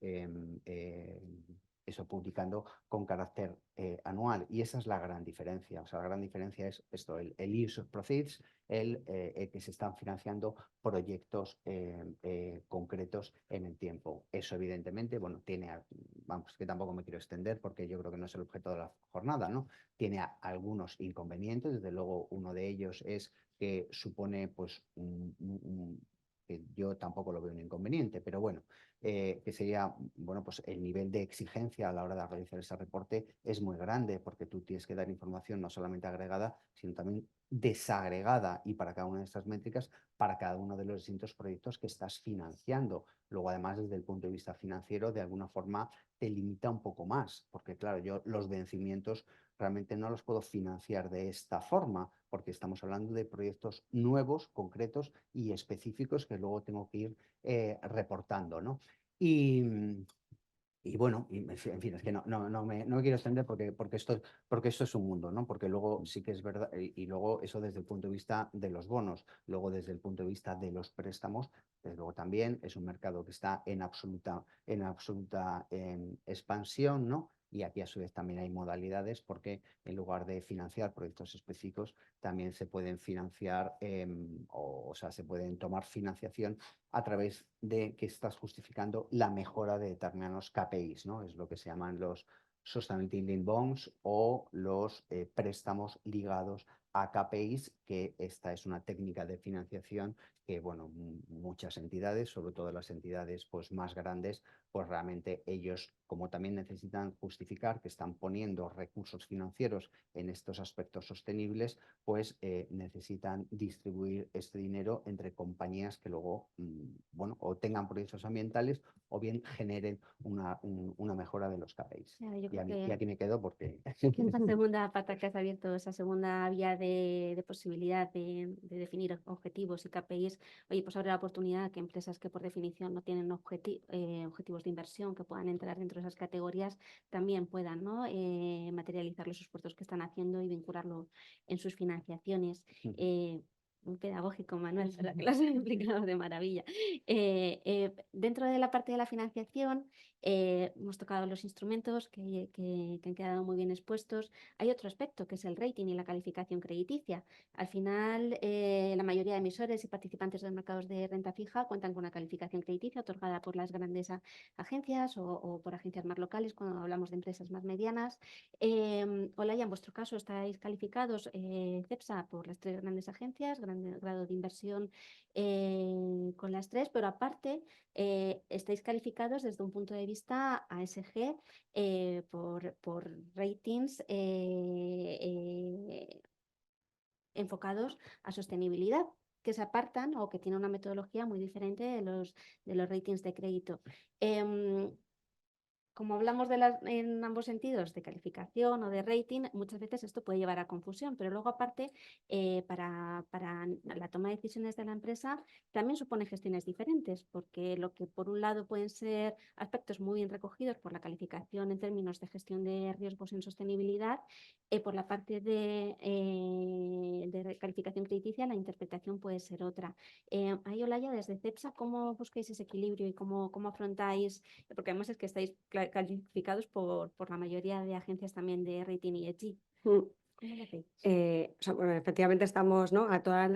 eso publicando con carácter anual. Y esa es la gran diferencia. O sea, la gran diferencia es esto, el use of proceeds, el que se están financiando proyectos concretos en el tiempo. Eso, evidentemente, bueno, tiene, vamos, que tampoco me quiero extender porque yo creo que no es el objeto de la jornada, ¿no? Tiene algunos inconvenientes. Desde luego, uno de ellos es que supone, pues, que yo tampoco lo veo un inconveniente, pero bueno, que sería, bueno, pues el nivel de exigencia a la hora de realizar ese reporte es muy grande, porque tú tienes que dar información no solamente agregada, sino también desagregada, y para cada una de estas métricas, para cada uno de los distintos proyectos que estás financiando. Luego, además, desde el punto de vista financiero, de alguna forma te limita un poco más, porque claro, yo los vencimientos realmente no los puedo financiar de esta forma, porque estamos hablando de proyectos nuevos, concretos y específicos, que luego tengo que ir reportando, ¿no? Y bueno, en fin, es que no me quiero extender porque esto es un mundo, ¿no? Porque luego sí que es verdad, y luego eso desde el punto de vista de los bonos, luego desde el punto de vista de los préstamos, desde luego también es un mercado que está en absoluta expansión, ¿no? Y aquí a su vez también hay modalidades, porque en lugar de financiar proyectos específicos, también se pueden financiar, o sea, se pueden tomar financiación a través de que estás justificando la mejora de determinados KPIs, ¿no? Es lo que se llaman los Sustainability Linked Bonds, o los préstamos ligados a KPIs, que esta es una técnica de financiación que, bueno, muchas entidades, sobre todo las entidades pues más grandes, pues realmente ellos, como también necesitan justificar que están poniendo recursos financieros en estos aspectos sostenibles, pues necesitan distribuir este dinero entre compañías que luego, bueno, o tengan proyectos ambientales, o bien generen una mejora de los KPIs. Claro, yo Y, creo y aquí me quedo porque... que esa segunda pata que has abierto, esa segunda vía de posibilidad de definir objetivos y KPIs, oye, pues abre la oportunidad que empresas que por definición no tienen objetivos de inversión, que puedan entrar dentro de esas categorías, también puedan, ¿no? Materializar los esfuerzos que están haciendo y vincularlo en sus financiaciones. Muy pedagógico, Manuel, la que lo has explicado de maravilla. Dentro de la parte de la financiación, hemos tocado los instrumentos que han quedado muy bien expuestos. Hay otro aspecto, que es el rating y la calificación crediticia. Al final, la mayoría de emisores y participantes de los mercados de renta fija cuentan con una calificación crediticia otorgada por las grandes agencias o por agencias más locales, cuando hablamos de empresas más medianas. Olaya, en vuestro caso, estáis calificados, CEPSA, por las 3 grandes agencias, grado de inversión con las tres, pero aparte estáis calificados desde un punto de vista ASG por ratings enfocados a sostenibilidad, que se apartan o que tienen una metodología muy diferente de los ratings de crédito. Como hablamos en ambos sentidos, de calificación o de rating, muchas veces esto puede llevar a confusión, pero luego aparte, para la toma de decisiones de la empresa, también supone gestiones diferentes, porque lo que por un lado pueden ser aspectos muy bien recogidos por la calificación en términos de gestión de riesgos en sostenibilidad, por la parte de calificación crediticia, la interpretación puede ser otra. Ahí, Olaya, desde CEPSA, ¿cómo buscáis ese equilibrio y cómo afrontáis? Porque además es que estáis calificados por la mayoría de agencias también de rating ESG. ¿Cómo lo hacéis? Bueno, efectivamente estamos, ¿no?, a todas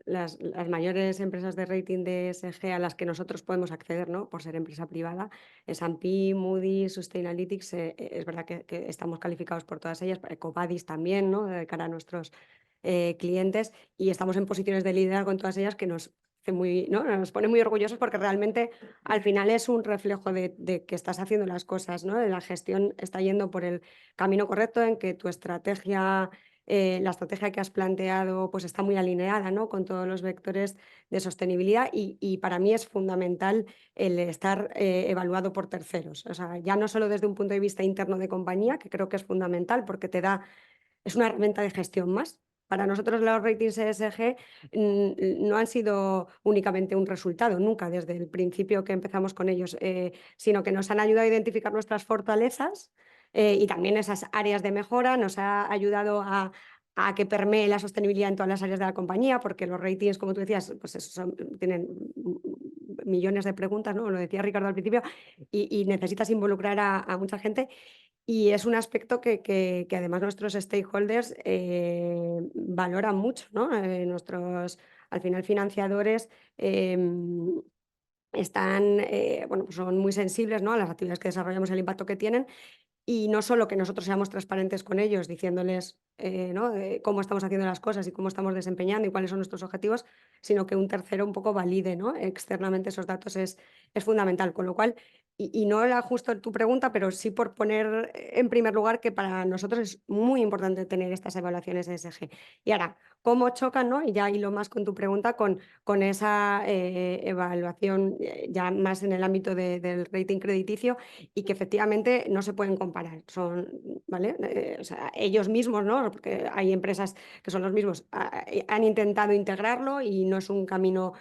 las mayores empresas de rating de ESG a las que nosotros podemos acceder, ¿no?, por ser empresa privada. S&P, Moody's, Sustainalytics, es verdad que estamos calificados por todas ellas, EcoVadis también, ¿no?, de cara a nuestros clientes, y estamos en posiciones de liderazgo en todas ellas que nos pone muy orgullosos, porque realmente al final es un reflejo de que estás haciendo las cosas, ¿no? La gestión está yendo por el camino correcto, en que tu estrategia, la estrategia que has planteado, pues está muy alineada, ¿no?, con todos los vectores de sostenibilidad, y para mí es fundamental el estar evaluado por terceros. O sea, ya no solo desde un punto de vista interno de compañía, que creo que es fundamental porque es una herramienta de gestión más. Para nosotros los ratings ESG no han sido únicamente un resultado, nunca desde el principio que empezamos con ellos, sino que nos han ayudado a identificar nuestras fortalezas y también esas áreas de mejora. Nos ha ayudado a que permee la sostenibilidad en todas las áreas de la compañía, porque los ratings, como tú decías, pues tienen millones de preguntas, ¿no? Lo decía Ricardo al principio, y necesitas involucrar a mucha gente. Y es un aspecto que además nuestros stakeholders valoran mucho, ¿no? Nuestros, al final, financiadores bueno, pues son muy sensibles, ¿no?, a las actividades que desarrollamos, el impacto que tienen. Y no solo que nosotros seamos transparentes con ellos, diciéndoles ¿no?, cómo estamos haciendo las cosas y cómo estamos desempeñando y cuáles son nuestros objetivos, sino que un tercero un poco valide, ¿no?, externamente esos datos es fundamental. Con lo cual, y no era justo tu pregunta, pero sí por poner en primer lugar que para nosotros es muy importante tener estas evaluaciones ESG. Y ahora, ¿cómo chocan, no?, y ya hilo más con tu pregunta, con esa evaluación ya más en el ámbito del rating crediticio, y que efectivamente no se pueden comparar, ¿vale? O sea, ellos mismos, ¿no?, porque hay empresas que son los mismos, han intentado integrarlo y no es un camino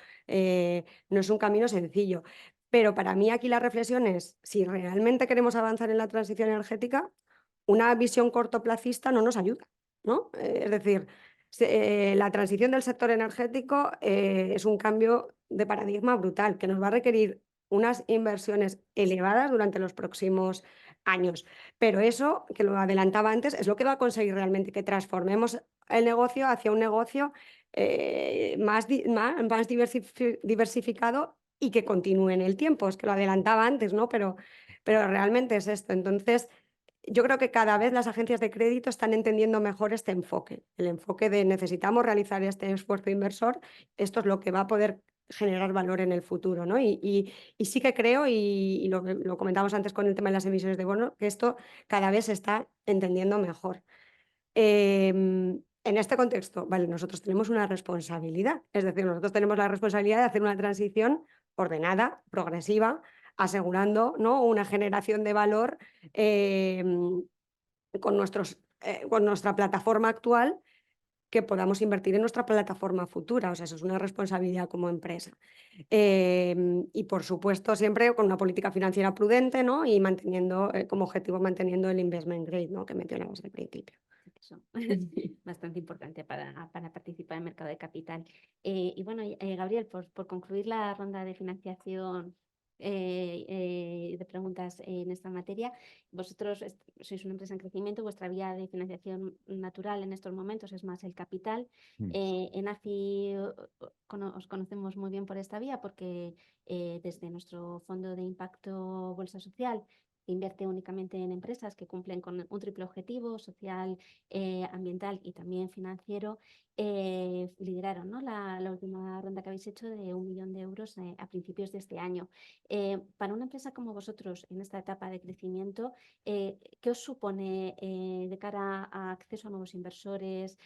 sencillo. Pero para mí aquí la reflexión es, si realmente queremos avanzar en la transición energética, una visión cortoplacista no nos ayuda, ¿no? Es decir, la transición del sector energético es un cambio de paradigma brutal, que nos va a requerir unas inversiones elevadas durante los próximos años. Pero eso, que lo adelantaba antes, es lo que va a conseguir realmente que transformemos el negocio hacia un negocio más diversificado y que continúe en el tiempo. Es que lo adelantaba antes, ¿no? Pero realmente es esto. Entonces, yo creo que cada vez las agencias de crédito están entendiendo mejor este enfoque, el enfoque de necesitamos realizar este esfuerzo inversor, esto es lo que va a poder generar valor en el futuro, ¿no? Y sí que creo, y lo comentamos antes con el tema de las emisiones de bono, que esto cada vez se está entendiendo mejor. En este contexto, vale, nosotros tenemos una responsabilidad, es decir, nosotros tenemos la responsabilidad de hacer una transición ordenada, progresiva, asegurando, ¿no?, una generación de valor con nuestra plataforma actual, que podamos invertir en nuestra plataforma futura. O sea, eso es una responsabilidad como empresa. Y por supuesto, siempre con una política financiera prudente, ¿no?, y manteniendo como objetivo el investment grade, ¿no?, que mencionabas al principio. Eso, bastante importante para participar en el mercado de capital. Y bueno, Gabriel, por concluir la ronda de financiación de preguntas en esta materia, vosotros sois una empresa en crecimiento, vuestra vía de financiación natural en estos momentos es más el capital. En AFI os conocemos muy bien por esta vía, porque desde nuestro fondo de impacto Bolsa Social invierte únicamente en empresas que cumplen con un triple objetivo social, ambiental y también financiero. Lideraron, ¿no?, la última ronda que habéis hecho de 1 millón de euros a principios de este año. Para una empresa como vosotros en esta etapa de crecimiento, ¿qué os supone de cara a acceso a nuevos inversores,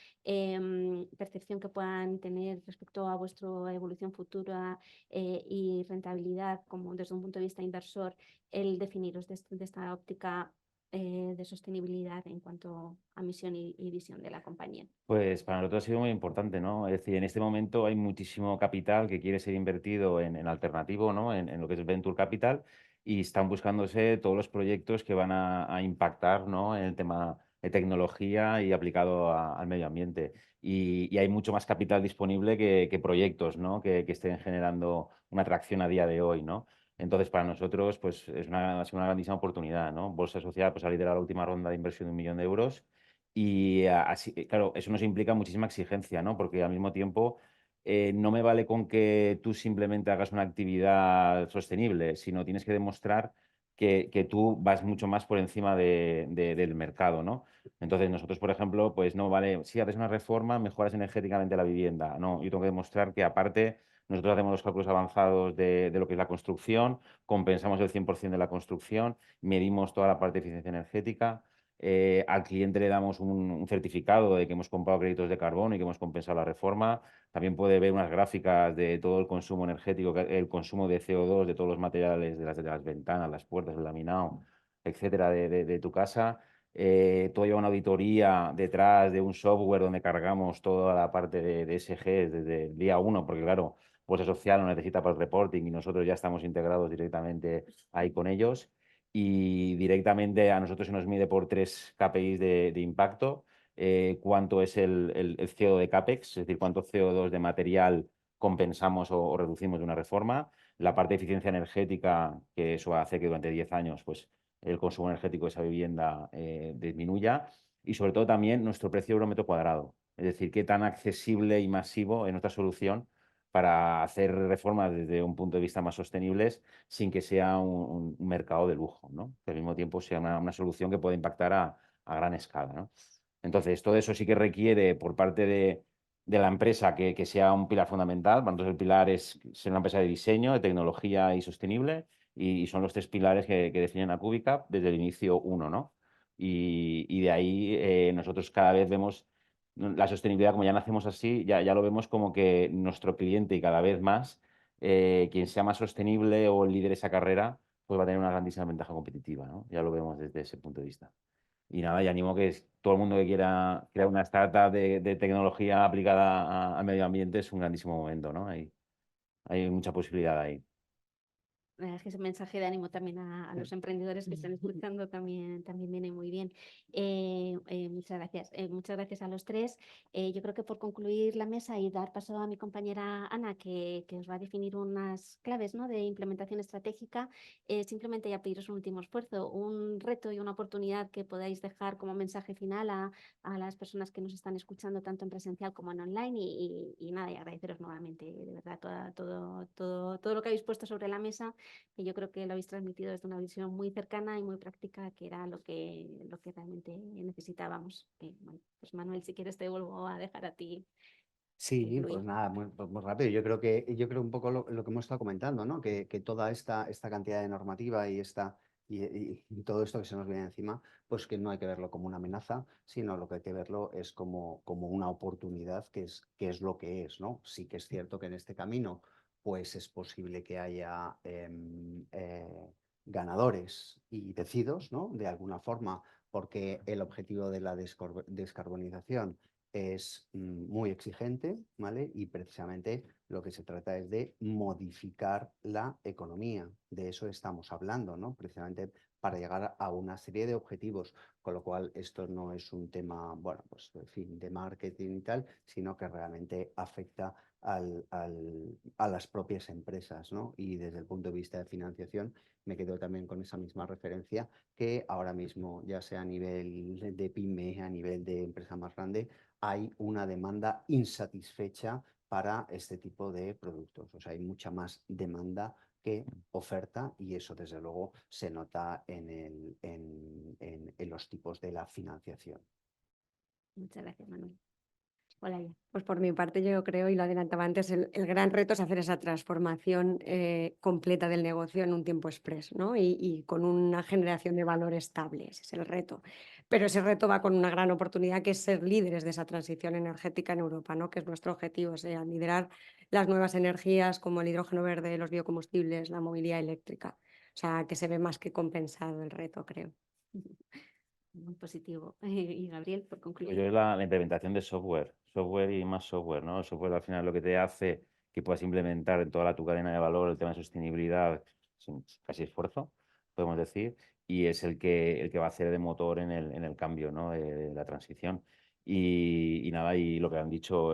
percepción que puedan tener respecto a vuestra evolución futura y rentabilidad como desde un punto de vista inversor, el definiros de esta óptica de sostenibilidad en cuanto a misión y visión de la compañía? Pues para nosotros ha sido muy importante, ¿no? Es decir, en este momento hay muchísimo capital que quiere ser invertido en alternativo, ¿no? En lo que es Venture Capital, y están buscándose todos los proyectos que van a impactar, ¿no?, en el tema de tecnología y aplicado al medio ambiente. Y hay mucho más capital disponible que proyectos, ¿no?, que estén generando una atracción a día de hoy, ¿no? Entonces, para nosotros, pues ha sido una grandísima oportunidad, ¿no? Bolsa Social pues, ha liderado la última ronda de inversión de 1 millón de euros. Y así, claro, eso nos implica muchísima exigencia, ¿no? Porque al mismo tiempo no me vale con que tú simplemente hagas una actividad sostenible, sino tienes que demostrar que tú vas mucho más por encima del mercado, ¿no? Entonces nosotros, por ejemplo, pues no vale, si haces una reforma, mejoras energéticamente la vivienda. No, yo tengo que demostrar que aparte nosotros hacemos los cálculos avanzados de lo que es la construcción, compensamos el 100% de la construcción, medimos toda la parte de eficiencia energética. Al cliente le damos un certificado de que hemos comprado créditos de carbono y que hemos compensado la reforma. También puede ver unas gráficas de todo el consumo energético, el consumo de CO2 de todos los materiales, de las ventanas, las puertas, el laminado, etcétera, de tu casa. Todo lleva una auditoría detrás de un software donde cargamos toda la parte de ESG desde el día 1, porque claro, Bolsa Social lo necesita para el reporting y nosotros ya estamos integrados directamente ahí con ellos. Y directamente a nosotros se nos mide por 3 KPIs de impacto. Cuánto es el CO2 de CAPEX, es decir, cuánto CO2 de material compensamos o reducimos de una reforma. La parte de eficiencia energética, que eso hace que durante 10 años pues, el consumo energético de esa vivienda disminuya. Y sobre todo también nuestro precio euro metro cuadrado. Es decir, qué tan accesible y masivo es nuestra solución para hacer reformas desde un punto de vista más sostenibles sin que sea un mercado de lujo, ¿no? Que al mismo tiempo sea una solución que pueda impactar a gran escala, ¿no? Entonces, todo eso sí que requiere por parte de la empresa que sea un pilar fundamental. Entonces, el pilar es ser una empresa de diseño, de tecnología y sostenible, y son los 3 pilares que definen a Cubicap desde el inicio 1, ¿no? Y de ahí nosotros cada vez vemos la sostenibilidad, como ya nacemos así, ya lo vemos como que nuestro cliente y cada vez más, quien sea más sostenible o el líder de esa carrera, pues va a tener una grandísima ventaja competitiva, ¿no? Ya lo vemos desde ese punto de vista. Y nada, y animo que todo el mundo que quiera crear una startup de tecnología aplicada al medio ambiente es un grandísimo momento, ¿no? Hay mucha posibilidad ahí. La verdad es que ese mensaje de ánimo también a los emprendedores que están escuchando también viene muy bien. Muchas gracias. Muchas gracias a los 3. Yo creo que por concluir la mesa y dar paso a mi compañera Ana, que os va a definir unas claves, ¿no?, de implementación estratégica, simplemente ya pediros un último esfuerzo, un reto y una oportunidad que podáis dejar como mensaje final a las personas que nos están escuchando tanto en presencial como en online y nada, y agradeceros nuevamente de verdad todo lo que habéis puesto sobre la mesa, que yo creo que lo habéis transmitido desde una visión muy cercana y muy práctica, que era lo que realmente necesitábamos. Bueno, pues Manuel, si quieres te vuelvo a dejar a ti. Sí, pues nada, muy rápido. Yo creo un poco lo que hemos estado comentando, ¿no? Que toda esta cantidad de normativa y todo esto que se nos viene encima, pues que no hay que verlo como una amenaza, sino lo que hay que verlo es como una oportunidad, que es lo que es, ¿no? Sí que es cierto que en este camino, pues es posible que haya ganadores y vencidos, ¿no? De alguna forma, porque el objetivo de la descarbonización es muy exigente, ¿vale? Y precisamente lo que se trata es de modificar la economía. De eso estamos hablando, ¿no? Precisamente para llegar a una serie de objetivos, con lo cual esto no es un tema, bueno, pues en fin, de marketing y tal, sino que realmente afecta a las propias empresas, ¿no? Y desde el punto de vista de financiación, me quedo también con esa misma referencia que ahora mismo, ya sea a nivel de pyme, a nivel de empresa más grande, hay una demanda insatisfecha para este tipo de productos. O sea, hay mucha más demanda que oferta, y eso desde luego se nota en los tipos de la financiación. Muchas gracias, Manuel. Olaya. Pues por mi parte yo creo, y lo adelantaba antes, el gran reto es hacer esa transformación completa del negocio en un tiempo express, ¿no? Y con una generación de valor estable, ese es el reto. Pero ese reto va con una gran oportunidad, que es ser líderes de esa transición energética en Europa, ¿no? Que es nuestro objetivo, o sea, liderar las nuevas energías como el hidrógeno verde, los biocombustibles, la movilidad eléctrica. O sea, que se ve más que compensado el reto, creo. Muy positivo. Y Gabriel, por Yo concluir. es la implementación de software y más software, ¿no? El software al final lo que te hace que puedas implementar en toda tu cadena de valor el tema de sostenibilidad sin casi esfuerzo, podemos decir, y es el que va a hacer de motor en el cambio, ¿no? De la transición. Y nada, y lo que han dicho,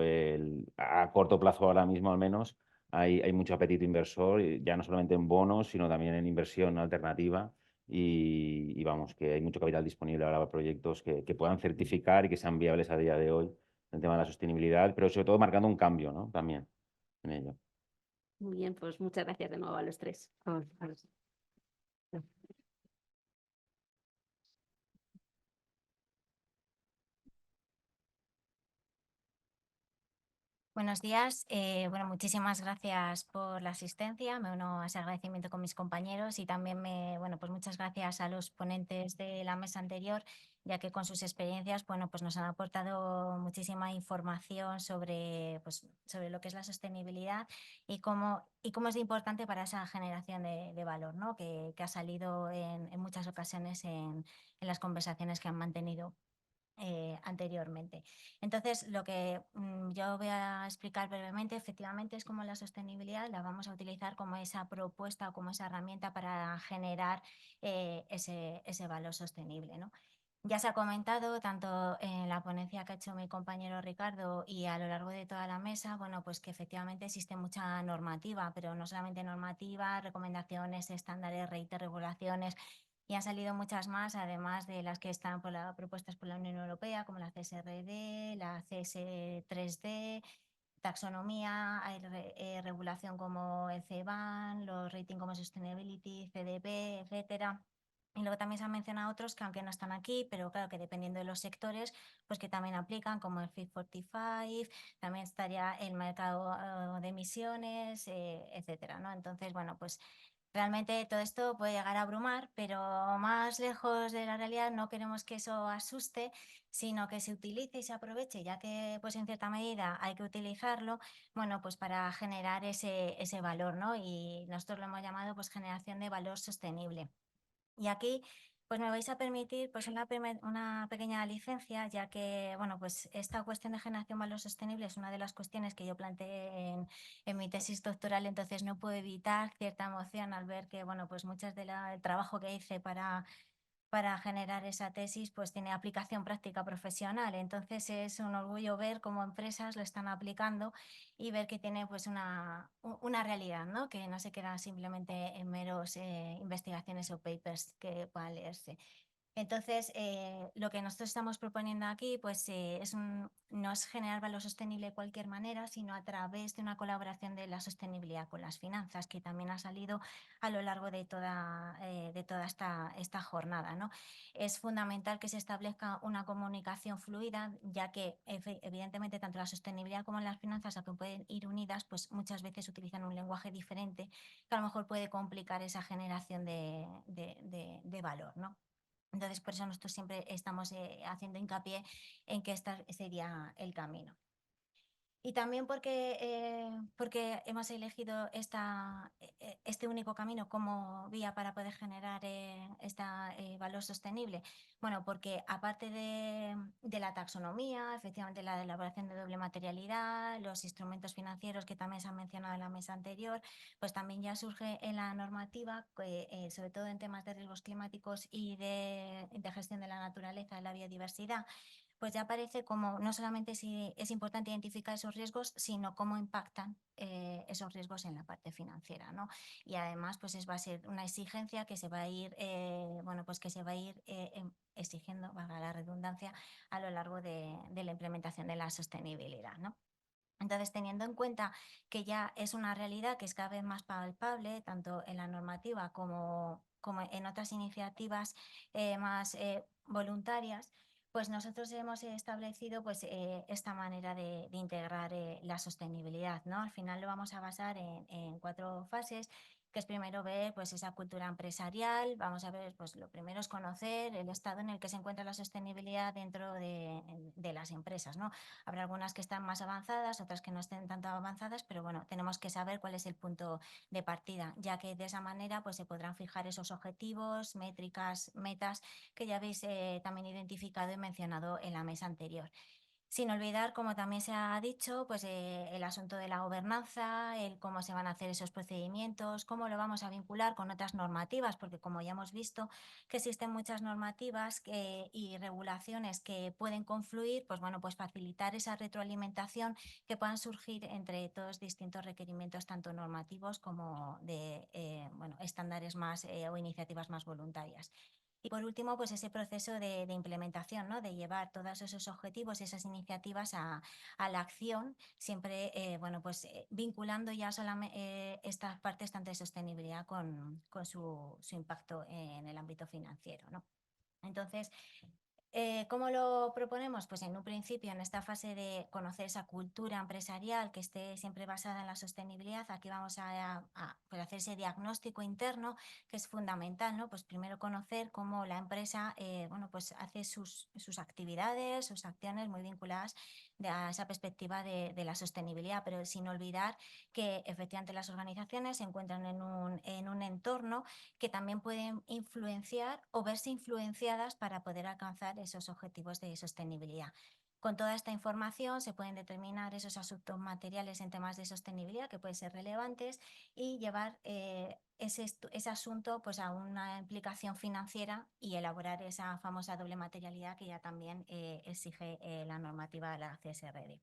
a corto plazo ahora mismo al menos, hay mucho apetito inversor, ya no solamente en bonos, sino también en inversión alternativa. Y vamos, que hay mucho capital disponible ahora para proyectos que puedan certificar y que sean viables a día de hoy en el tema de la sostenibilidad, pero sobre todo marcando un cambio, ¿no? También en ello. Muy bien, pues muchas gracias de nuevo a los tres. Buenos días. Bueno, muchísimas gracias por la asistencia. Me uno a ese agradecimiento con mis compañeros y también pues muchas gracias a los ponentes de la mesa anterior, ya que con sus experiencias, bueno, pues nos han aportado muchísima información sobre, pues, sobre lo que es la sostenibilidad y cómo es importante para esa generación de valor, ¿no? Que ha salido en muchas ocasiones en las conversaciones que han mantenido anteriormente. Entonces, lo que yo voy a explicar brevemente, efectivamente, es cómo la sostenibilidad la vamos a utilizar como esa propuesta o como esa herramienta para generar ese valor sostenible, ¿no? Ya se ha comentado tanto en la ponencia que ha hecho mi compañero Ricardo y a lo largo de toda la mesa, bueno, pues que efectivamente existe mucha normativa, pero no solamente normativa, recomendaciones, estándares, regulaciones, y han salido muchas más, además de las que están propuestas por la Unión Europea, como la CSRD, la CS3D, taxonomía, hay regulación como el CBAM, los rating como Sustainability, CDP, etcétera. Y luego también se han mencionado otros que aunque no están aquí, pero claro que dependiendo de los sectores, pues que también aplican, como el Fit 45, también estaría el mercado de emisiones, etcétera, ¿no? Entonces, bueno, pues realmente todo esto puede llegar a abrumar, pero más lejos de la realidad no queremos que eso asuste, sino que se utilice y se aproveche, ya que pues en cierta medida hay que utilizarlo, bueno, pues para generar ese valor, ¿no? Y nosotros lo hemos llamado pues generación de valor sostenible. Y aquí pues me vais a permitir pues una pequeña licencia, ya que bueno, pues esta cuestión de generación de valor sostenible es una de las cuestiones que yo planteé en mi tesis doctoral, entonces no puedo evitar cierta emoción al ver que bueno, pues muchas del trabajo que hice para generar esa tesis pues tiene aplicación práctica profesional. Entonces es un orgullo ver cómo empresas lo están aplicando y ver que tiene pues una realidad, ¿no? Que no se queda simplemente en meros investigaciones o papers que puedan leerse. Entonces, lo que nosotros estamos proponiendo aquí pues, no es generar valor sostenible de cualquier manera, sino a través de una colaboración de la sostenibilidad con las finanzas, que también ha salido a lo largo de toda esta jornada, ¿no? Es fundamental que se establezca una comunicación fluida, ya que evidentemente tanto la sostenibilidad como las finanzas, aunque pueden ir unidas, pues muchas veces utilizan un lenguaje diferente que a lo mejor puede complicar esa generación de valor, ¿no? Entonces, por eso nosotros siempre estamos haciendo hincapié en que este sería el camino. Y también porque hemos elegido este único camino como vía para poder generar este valor sostenible. Bueno, porque aparte de la taxonomía, efectivamente la elaboración de doble materialidad, los instrumentos financieros que también se han mencionado en la mesa anterior, pues también ya surge en la normativa, sobre todo en temas de riesgos climáticos y de gestión de la naturaleza, de la biodiversidad, pues ya aparece como no solamente si es importante identificar esos riesgos, sino cómo impactan esos riesgos en la parte financiera, ¿no? Y además, pues va a ser una exigencia que se va a ir, exigiendo, valga la redundancia, a lo largo de la implementación de la sostenibilidad, ¿no? Entonces, teniendo en cuenta que ya es una realidad que es cada vez más palpable, tanto en la normativa como en otras iniciativas más voluntarias, pues nosotros hemos establecido pues, esta manera de integrar la sostenibilidad, ¿no? Al final lo vamos a basar en 4 fases, que es primero ver pues, esa cultura empresarial. Vamos a ver, pues lo primero es conocer el estado en el que se encuentra la sostenibilidad dentro de las empresas, ¿no? Habrá algunas que están más avanzadas, otras que no estén tanto avanzadas, pero bueno, tenemos que saber cuál es el punto de partida, ya que de esa manera pues, se podrán fijar esos objetivos, métricas, metas que ya habéis también identificado y mencionado en la mesa anterior. Sin olvidar, como también se ha dicho, pues el asunto de la gobernanza, el cómo se van a hacer esos procedimientos, cómo lo vamos a vincular con otras normativas, porque como ya hemos visto que existen muchas normativas y regulaciones que pueden confluir, pues bueno, pues facilitar esa retroalimentación que puedan surgir entre todos distintos requerimientos, tanto normativos como de bueno, estándares más o iniciativas más voluntarias. Y por último, pues ese proceso de implementación, ¿no? De llevar todos esos objetivos, esas iniciativas a la acción, siempre bueno, pues, vinculando ya solamente estas partes tanto de sostenibilidad con su impacto en el ámbito financiero, ¿no? Entonces, ¿cómo lo proponemos? Pues en un principio, en esta fase de conocer esa cultura empresarial que esté siempre basada en la sostenibilidad, aquí vamos pues, hacer ese diagnóstico interno que es fundamental, ¿no? Pues primero conocer cómo la empresa bueno, pues hace sus actividades, sus acciones muy vinculadas a esa perspectiva de la sostenibilidad, pero sin olvidar que efectivamente las organizaciones se encuentran en un entorno que también pueden influenciar o verse influenciadas para poder alcanzar esos objetivos de sostenibilidad. Con toda esta información se pueden determinar esos asuntos materiales en temas de sostenibilidad que pueden ser relevantes y llevar ese asunto pues, a una implicación financiera y elaborar esa famosa doble materialidad que ya también exige la normativa de la CSRD.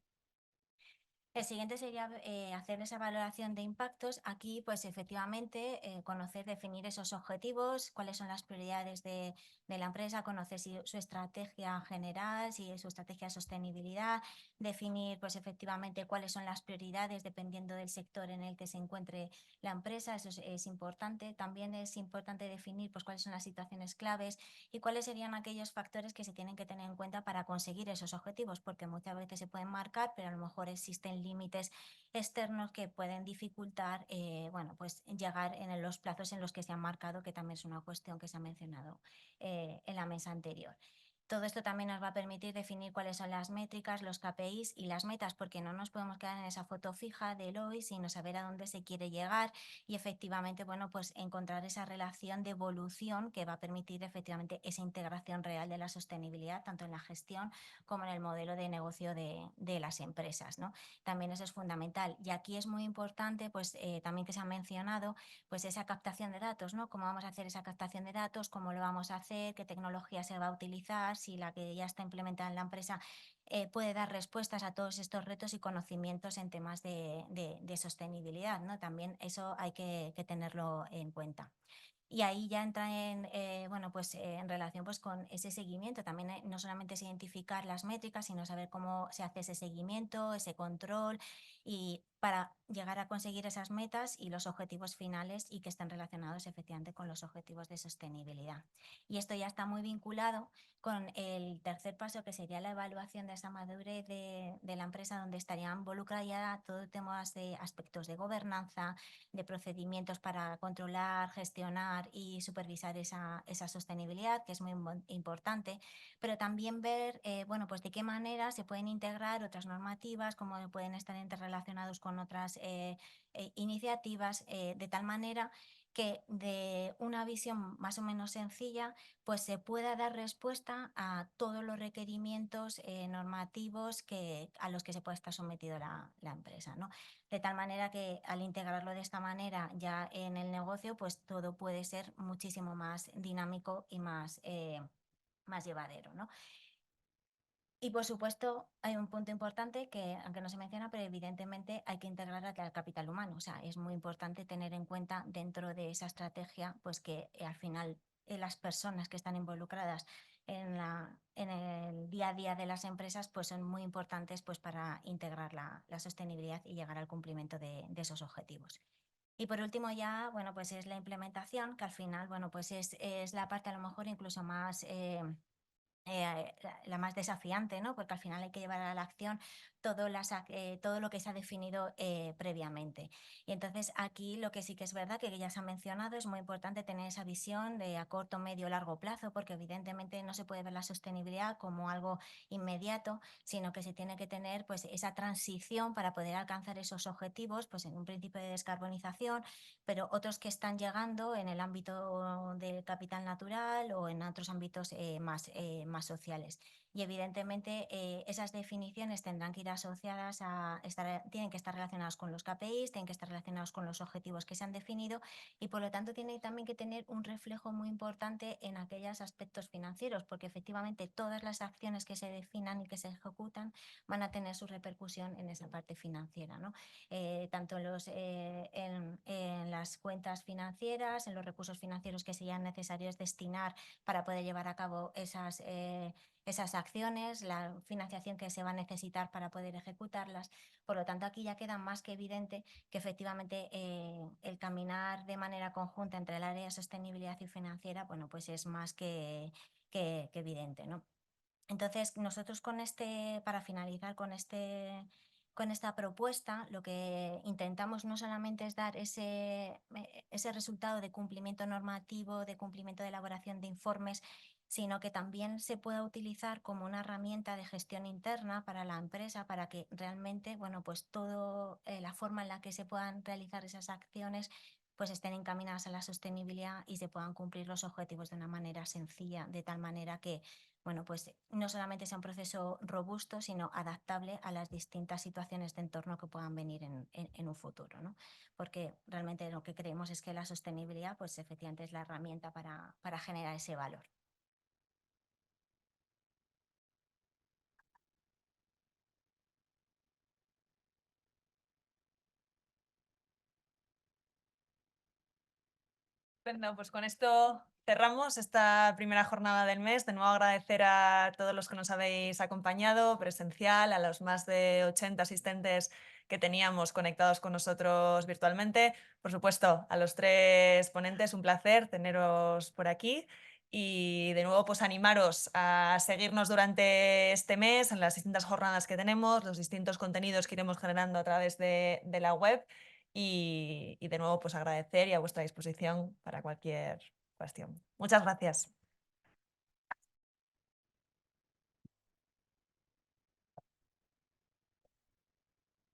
El siguiente sería hacer esa valoración de impactos. Aquí, pues efectivamente, conocer, definir esos objetivos, cuáles son las prioridades de la empresa, conocer su estrategia general, si su estrategia de sostenibilidad, definir, pues efectivamente, cuáles son las prioridades dependiendo del sector en el que se encuentre la empresa. Eso es importante. También es importante definir, pues, cuáles son las situaciones claves y cuáles serían aquellos factores que se tienen que tener en cuenta para conseguir esos objetivos, porque muchas veces se pueden marcar, pero a lo mejor existen límites externos que pueden dificultar bueno, pues llegar en los plazos en los que se han marcado, que también es una cuestión que se ha mencionado en la mesa anterior. Todo esto también nos va a permitir definir cuáles son las métricas, los KPIs y las metas, porque no nos podemos quedar en esa foto fija del hoy, sino saber a dónde se quiere llegar y efectivamente, bueno, pues encontrar esa relación de evolución que va a permitir efectivamente esa integración real de la sostenibilidad, tanto en la gestión como en el modelo de negocio de las empresas, ¿no? También eso es fundamental. Y aquí es muy importante, pues también que se ha mencionado, pues esa captación de datos, ¿no? Cómo vamos a hacer esa captación de datos, cómo lo vamos a hacer, qué tecnología se va a utilizar, si la que ya está implementada en la empresa puede dar respuestas a todos estos retos y conocimientos en temas de sostenibilidad, ¿no? También eso hay que tenerlo en cuenta. Y ahí ya entra bueno, pues, en relación pues, con ese seguimiento. También no solamente es identificar las métricas, sino saber cómo se hace ese seguimiento, ese control, y para llegar a conseguir esas metas y los objetivos finales y que estén relacionados efectivamente con los objetivos de sostenibilidad. Y esto ya está muy vinculado con el tercer paso, que sería la evaluación de esa madurez de la empresa, donde estarían involucradas ya todo temas de aspectos de gobernanza, de procedimientos para controlar, gestionar y supervisar esa sostenibilidad, que es muy importante, pero también ver bueno, pues de qué manera se pueden integrar otras normativas, cómo pueden estar interrelacionados con otras iniciativas, de tal manera que de una visión más o menos sencilla pues se pueda dar respuesta a todos los requerimientos normativos a los que se puede estar sometido la empresa, ¿no? De tal manera que al integrarlo de esta manera ya en el negocio, pues todo puede ser muchísimo más dinámico y más llevadero, ¿no? Y por supuesto hay un punto importante que, aunque no se menciona, pero evidentemente hay que integrar al capital humano. O sea, es muy importante tener en cuenta dentro de esa estrategia, pues que al final las personas que están involucradas en el día a día de las empresas, pues son muy importantes pues, para integrar la sostenibilidad y llegar al cumplimiento de esos objetivos. Y por último ya, bueno, pues es la implementación, que al final, bueno, pues es la parte a lo mejor incluso más la más desafiante, ¿no? Porque al final hay que llevar a la acción todo lo que se ha definido previamente. Y entonces aquí lo que sí que es verdad que ya se ha mencionado, es muy importante tener esa visión de a corto, medio, largo plazo, porque evidentemente no se puede ver la sostenibilidad como algo inmediato, sino que se tiene que tener pues esa transición para poder alcanzar esos objetivos, pues en un principio de descarbonización, pero otros que están llegando en el ámbito del capital natural o en otros ámbitos más sociales. Y evidentemente esas definiciones tendrán que ir asociadas tienen que estar relacionadas con los KPIs, tienen que estar relacionados con los objetivos que se han definido y por lo tanto tiene también que tener un reflejo muy importante en aquellos aspectos financieros, porque efectivamente todas las acciones que se definan y que se ejecutan van a tener su repercusión en esa parte financiera, ¿no? Tanto en las cuentas financieras, en los recursos financieros que sean necesarios destinar para poder llevar a cabo esas acciones, la financiación que se va a necesitar para poder ejecutarlas. Por lo tanto, aquí ya queda más que evidente que efectivamente el caminar de manera conjunta entre el área de sostenibilidad y financiera, bueno, pues es más que evidente, ¿no? Entonces, nosotros para finalizar con esta propuesta, lo que intentamos no solamente es dar ese resultado de cumplimiento normativo, de cumplimiento de elaboración de informes, sino que también se pueda utilizar como una herramienta de gestión interna para la empresa, para que realmente, bueno, pues todo la forma en la que se puedan realizar esas acciones pues estén encaminadas a la sostenibilidad y se puedan cumplir los objetivos de una manera sencilla, de tal manera que bueno, pues no solamente sea un proceso robusto, sino adaptable a las distintas situaciones de entorno que puedan venir en un futuro, ¿no? Porque realmente lo que creemos es que la sostenibilidad, pues efectivamente es la herramienta para generar ese valor. Bueno, pues con esto cerramos esta primera jornada del mes. De nuevo agradecer a todos los que nos habéis acompañado presencial, a los más de 80 asistentes que teníamos conectados con nosotros virtualmente. Por supuesto, a los 3 ponentes, un placer teneros por aquí. Y de nuevo, pues animaros a seguirnos durante este mes en las distintas jornadas que tenemos, los distintos contenidos que iremos generando a través de la web. Y de nuevo, pues agradecer y a vuestra disposición para cualquier cuestión. Muchas gracias.